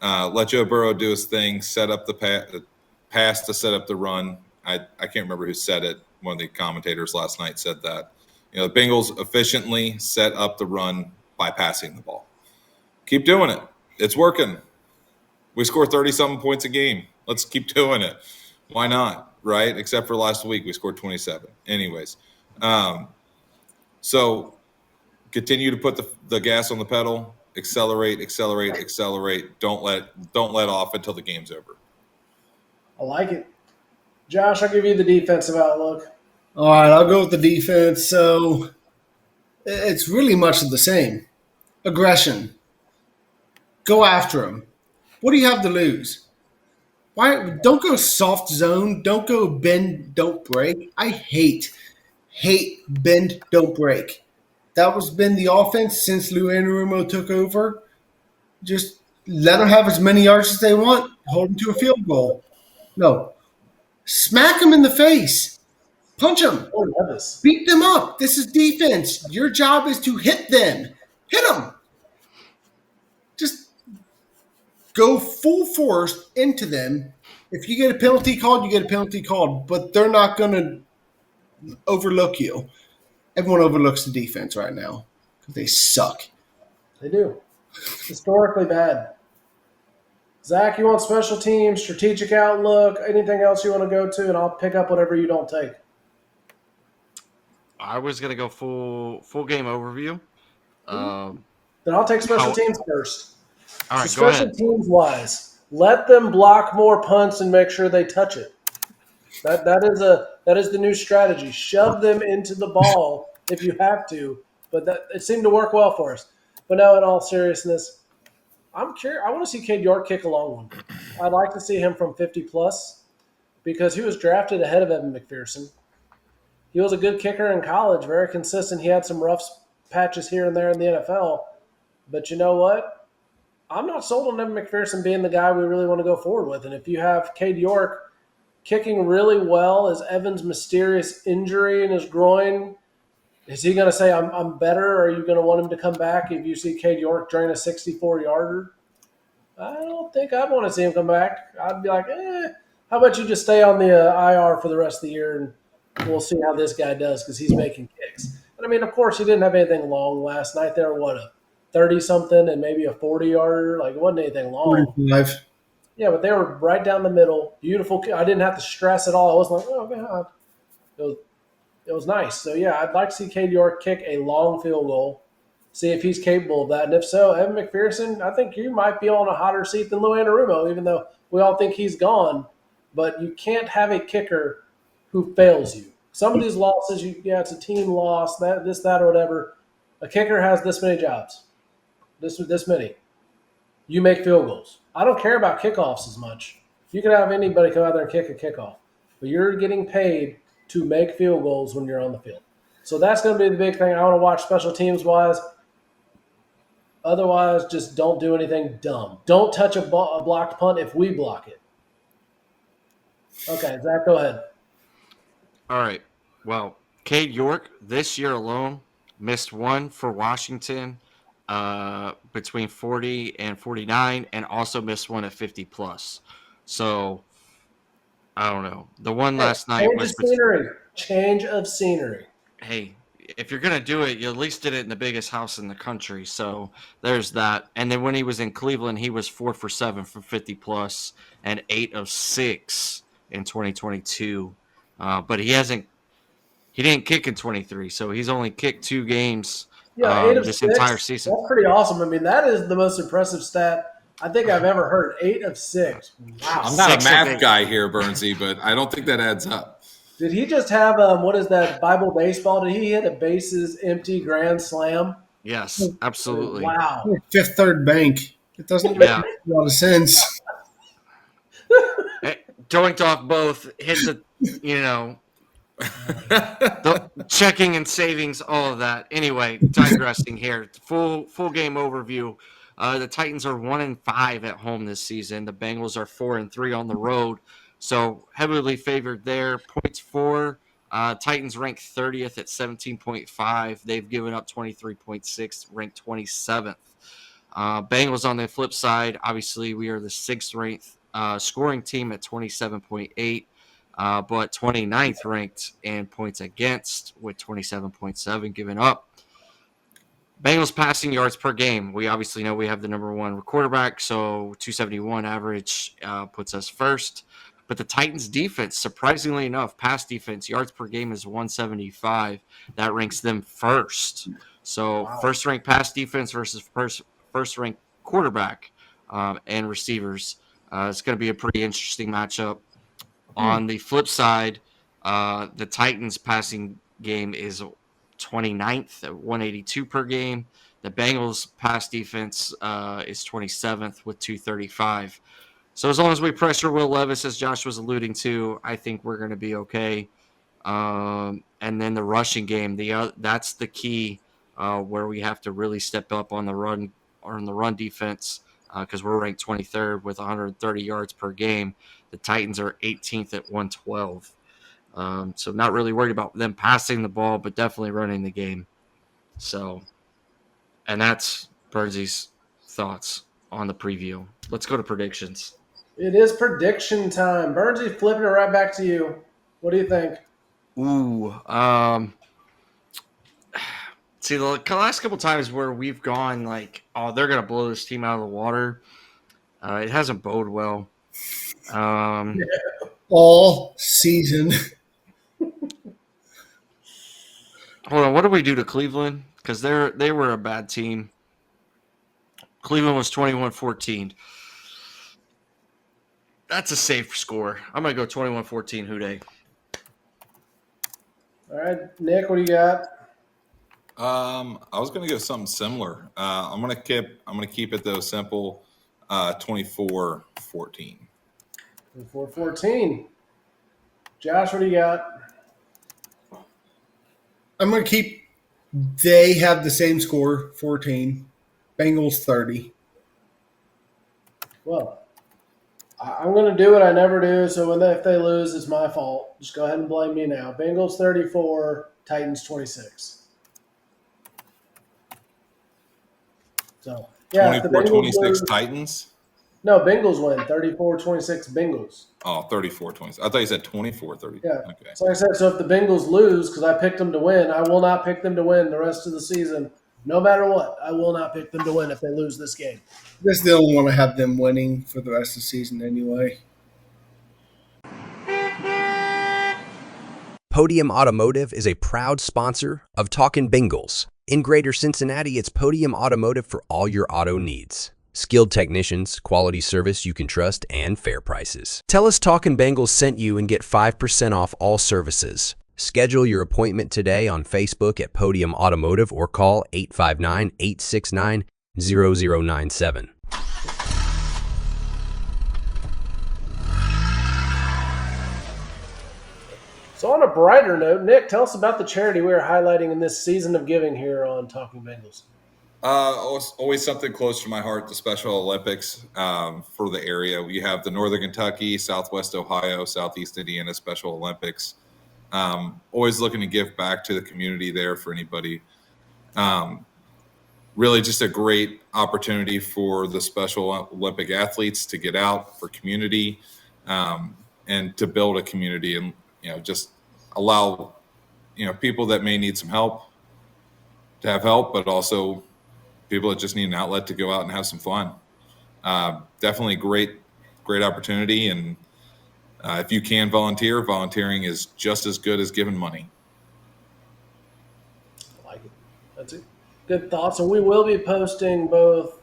Let Joe Burrow do his thing, set up the pass to set up the run. I can't remember who said it. One of the commentators last night said that. The Bengals efficiently set up the run by passing the ball. Keep doing it. It's working. We score 30-something points a game. Let's keep doing it. Why not, right? Except for last week, we scored 27. Anyways, so continue to put the gas on the pedal. Accelerate. Don't let off until the game's over. I like it. Josh, I'll give you the defensive outlook. All right, I'll go with the defense. So it's really much of the same. Aggression. Go after them. What do you have to lose? Why don't go soft zone? Don't go bend, don't break. I hate bend, don't break. That was been the offense since Lou Anarumo took over. Just let them have as many yards as they want. Hold them to a field goal. No. Smack them in the face. Punch them. Oh, love this. Beat them up. This is defense. Your job is to hit them. Hit them. go full force into them. If you get a penalty called, you get a penalty called, but they're not going to overlook you. Everyone overlooks the defense right now because they suck. They do. Historically bad. Zach, you want special teams, strategic outlook, anything else you want to go to, and I'll pick up whatever you don't take. I was gonna go full game overview. Then I'll take special teams first. All right, So go special ahead. teams wise, let them block more punts and make sure they touch it. That is the new strategy. Shove them into the ball if you have to, but that it seemed to work well for us. But now, in all seriousness, I'm curious. I want to see Cade York kick a long one. I'd like to see him from 50 plus because he was drafted ahead of Evan McPherson. He was a good kicker in college, very consistent. He had some rough patches here and there in the NFL, but you know what? I'm not sold on Evan McPherson being the guy we really want to go forward with. And if you have Cade York kicking really well, is Evan's mysterious injury in his groin, is he going to say, I'm better, or are you going to want him to come back if you see Cade York drain a 64-yarder? I don't think I'd want to see him come back. I'd be like, how about you just stay on the IR for the rest of the year, and we'll see how this guy does because he's making kicks. And I mean, of course, he didn't have anything long last night. There were, a 30-something and maybe a 40-yarder. Like, it wasn't anything long. 45. Yeah, but they were right down the middle. Beautiful. I didn't have to stress at all. I was like, oh, God. It was nice. So, yeah, I'd like to see Cade York kick a long field goal, see if he's capable of that. And if so, Evan McPherson, I think you might be on a hotter seat than Lou Anarumo, even though we all think he's gone. But you can't have a kicker who fails you. Some of these losses, it's a team loss, that, or whatever. A kicker has this many jobs, this many. You make field goals. I don't care about kickoffs as much. You can have anybody come out there and kick a kickoff, but you're getting paid to make field goals when you're on the field. So that's going to be the big thing I want to watch special teams wise. Otherwise, just don't do anything dumb. Don't touch a blocked punt if we block it. Okay, Zach, go ahead. All right. Well, Cade York this year alone missed one for Washington between 40 and 49, and also missed one at 50 plus. So I don't know. The one last night was Change of scenery. Hey, if you're gonna do it, you at least did it in the biggest house in the country. So there's that. And then when he was in Cleveland, he was 4 for 7 for 50 plus and 8 of 6 in 2022. But he didn't kick in 23, so he's only kicked 2 games this 6, entire season. That's pretty awesome. I mean, that is the most impressive stat I think I've ever heard. 8 of 6. Wow. I'm not a math guy here, Bernsey, but I don't think that adds up. Did he just have what is that, Bible baseball? Did he hit a bases empty grand slam? Yes, absolutely. Wow. Fifth Third Bank. It doesn't make a lot of sense. Doinked off both, hit the checking and savings, all of that. Anyway, digressing here. Full game overview. The Titans are 1-5 at home this season. The Bengals are 4-3 on the road. So heavily favored there. Points for Titans ranked 30th at 17.5. They've given up 23.6, ranked 27th. Bengals on the flip side, obviously we are the 6th ranked scoring team at 27.8, but 29th ranked in points against with 27.7 given up. Bengals passing yards per game. We obviously know we have the number 1 quarterback, so 271 average puts us first. But the Titans defense, surprisingly enough, pass defense, yards per game is 175. That ranks them first. So first ranked pass defense versus first ranked quarterback and receivers. It's going to be a pretty interesting matchup. On the flip side, the Titans passing game is 29th at 182 per game. The Bengals pass defense is 27th with 235. So as long as we pressure Will Levis, as Josh was alluding to, I think we're going to be okay. And then the rushing game, that's the key where we have to really step up on the run defense because we're ranked 23rd with 130 yards per game. The Titans are 18th at 112. So not really worried about them passing the ball, but definitely running the game. So, and that's Bernsey's thoughts. on the preview. Let's go to predictions. It is prediction time. Burnsy, flipping it right back to you. What do you think? Ooh, see, the last couple times where we've gone like, oh, they're gonna blow this team out of the water. It hasn't boded well. All season. Hold on, what did we do to Cleveland? Because they were a bad team. Cleveland was 21-14. That's a safe score. I'm gonna go 21-14. Houday. All right, Nick, what do you got? I was going to go something similar. I'm going to keep it though simple. 24-14. 4-14. Josh, what do you got? I'm going to keep. They have the same score, 14. Bengals 30. Well, I'm going to do what I never do. So if they lose, it's my fault. Just go ahead and blame me now. Bengals 34, Titans 26. So, yeah. if the Bengals 24-26 lose- Titans. No, Bengals win. 34-26 Bengals. Oh, 34-26. I thought you said 24-30. Yeah. Okay. So like I said, so if the Bengals lose, because I picked them to win, I will not pick them to win the rest of the season. No matter what, I will not pick them to win if they lose this game. Just don't want to have them winning for the rest of the season anyway. Podium Automotive is a proud sponsor of Talkin Bengals. In Greater Cincinnati, it's Podium Automotive for all your auto needs. Skilled technicians, quality service you can trust, and fair prices. Tell us Talkin Bengals sent you and get 5% off all services. Schedule your appointment today on Facebook at Podium Automotive or call 859-869-0097. So on a brighter note, Nick, tell us about the charity we are highlighting in this season of giving here on Talking Bengals. Always something close to my heart, the Special Olympics for the area. We have the Northern Kentucky, Southwest Ohio, Southeast Indiana Special Olympics. Always looking to give back to the community there for anybody. Really just a great opportunity for the Special Olympic athletes to get out for community and to build a community and, just allow, people that may need some help to have help, but also people that just need an outlet to go out and have some fun. Definitely great opportunity. And if you can volunteer, volunteering is just as good as giving money. I like it. That's it. Good thoughts. And we will be posting both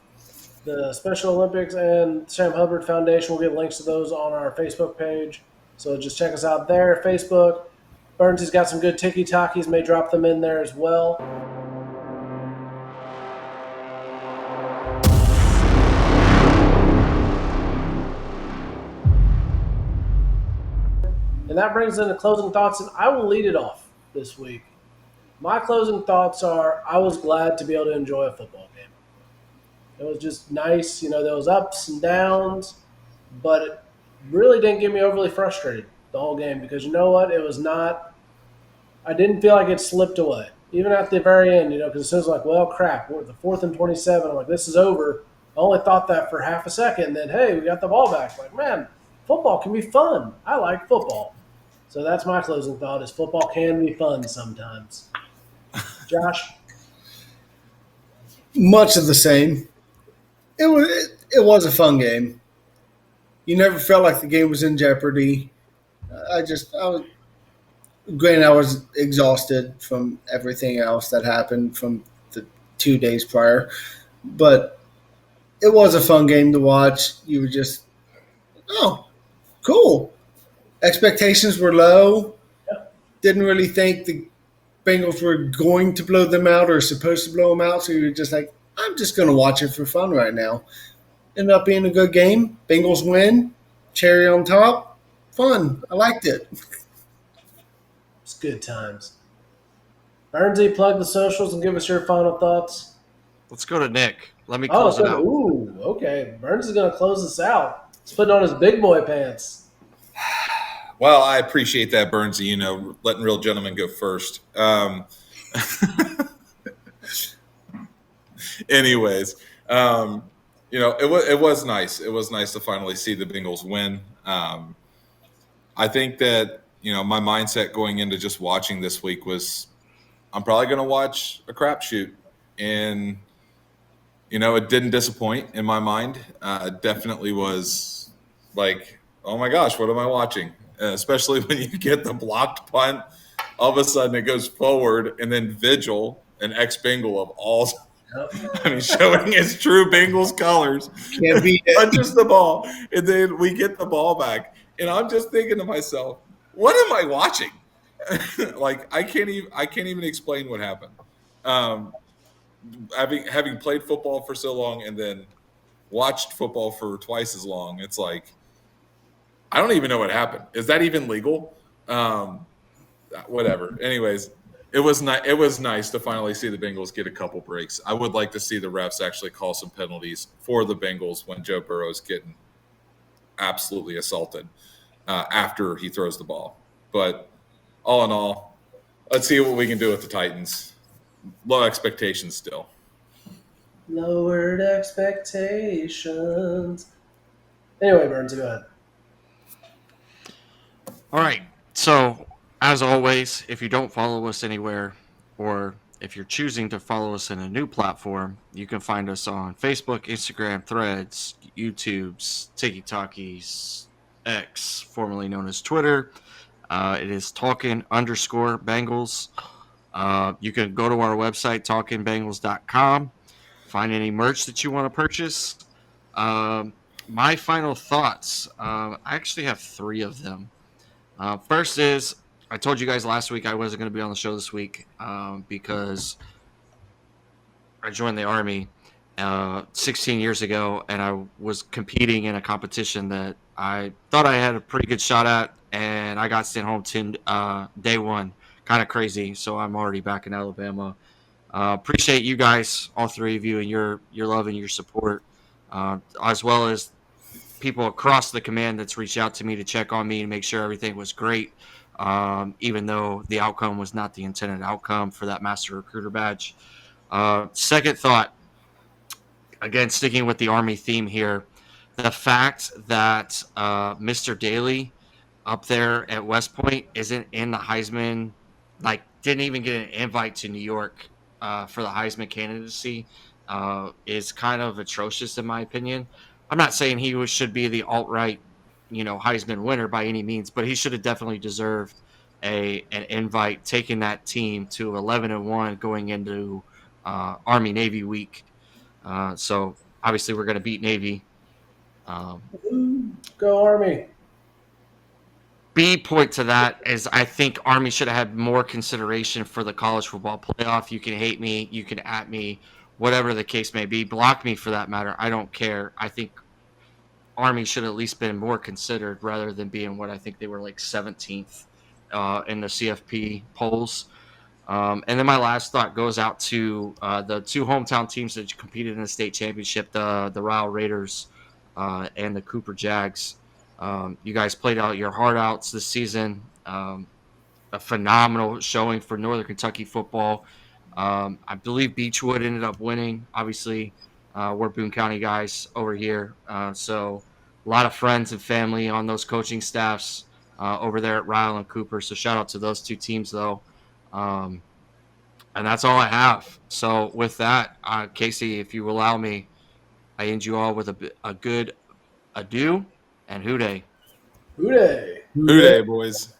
the Special Olympics and Sam Hubbard Foundation. We'll get links to those on our Facebook page. So just check us out there, Facebook. Burns has got some good tiki-takis. May drop them in there as well. And that brings into closing thoughts, and I will lead it off this week. My closing thoughts are I was glad to be able to enjoy a football game. It was just nice, there was ups and downs, but it really didn't get me overly frustrated the whole game because you know what? It was not – I didn't feel like it slipped away. Even at the very end, because as soon as like, well, crap, we're at the 4th and 27. I'm like, this is over. I only thought that for half a second. And then, hey, we got the ball back. Like, man, football can be fun. I like football. So that's my closing thought is football can be fun sometimes. Josh? Much of the same. It was a fun game. You never felt like the game was in jeopardy. I was exhausted from everything else that happened from the 2 days prior, but it was a fun game to watch. You were just, oh, cool. Expectations were low. Didn't really think the Bengals were going to blow them out or supposed to blow them out, so you were just like, I'm just going to watch it for fun right now. Ended up being a good game. Bengals win. Cherry on top. Fun. I liked it. It's good times. Burnsy, plug the socials and give us your final thoughts. Let's go to Nick. Let me close it out. Ooh, okay. Burns is going to close this out. He's putting on his big boy pants. Well, I appreciate that, Burnsy, letting real gentlemen go first. Anyways, it was nice. It was nice to finally see the Bengals win. I think that my mindset going into just watching this week was I'm probably going to watch a crapshoot, and it didn't disappoint in my mind. It definitely was like, oh my gosh, what am I watching? Especially when you get the blocked punt, all of a sudden it goes forward, and then Vigil, an ex-Bengal of all, showing his true Bengals colors, Can't beat it. punches the ball, and then we get the ball back, and I'm just thinking to myself, what am I watching? Like I can't even explain what happened. Having played football for so long and then watched football for twice as long, it's like I don't even know what happened. Is that even legal? Whatever. Anyways, it was nice to finally see the Bengals get a couple breaks. I would like to see the refs actually call some penalties for the Bengals when Joe Burrow's getting absolutely assaulted after he throws the ball. But all in all, let's see what we can do with the Titans. Low expectations still. Lowered expectations. Anyway, Burns, go ahead. All right. So, as always, if you don't follow us anywhere, or if you're choosing to follow us in a new platform, you can find us on Facebook, Instagram, Threads, YouTube's, TikTokies, X, formerly known as Twitter. It is Talkin_Bengals. You can go to our website, talkinbengals.com, find any merch that you want to purchase. My final thoughts. I actually have 3 of them. First is, I told you guys last week I wasn't going to be on the show this week because I joined the Army 16 years ago, and I was competing in a competition that I thought I had a pretty good shot at, and I got sent home to day one. Kind of crazy, so I'm already back in Alabama. Appreciate you guys, all 3 of you, and your love and your support, as well as people across the command that's reached out to me to check on me and make sure everything was great, even though the outcome was not the intended outcome for that master recruiter badge. Second thought, again, sticking with the Army theme here, the fact that Mr. Daly up there at West Point isn't in the Heisman, didn't even get an invite to New York for the Heisman candidacy, is kind of atrocious in my opinion. I'm not saying he should be the alt-right, Heisman winner by any means, but he should have definitely deserved an invite, taking that team to 11-1 going into Army Navy week. So obviously we're going to beat Navy. Go Army. B point to that is I think Army should have had more consideration for the college football playoff. You can hate me, you can at me, whatever the case may be. Block me for that matter. I don't care. I think Army should have at least been more considered rather than being what I think they were 17th in the CFP polls. And then my last thought goes out to the 2 hometown teams that competed in the state championship, the Ryle Raiders and the Cooper Jags. You guys played out your heart outs this season. A phenomenal showing for Northern Kentucky football. I believe Beechwood ended up winning. Obviously, we're Boone County guys over here. So a lot of friends and family on those coaching staffs over there at Ryle and Cooper. So shout out to those 2 teams, though. And that's all I have. So with that, Casey, if you allow me, I end you all with a good adieu and hooday. Hooday. Hooday, boys.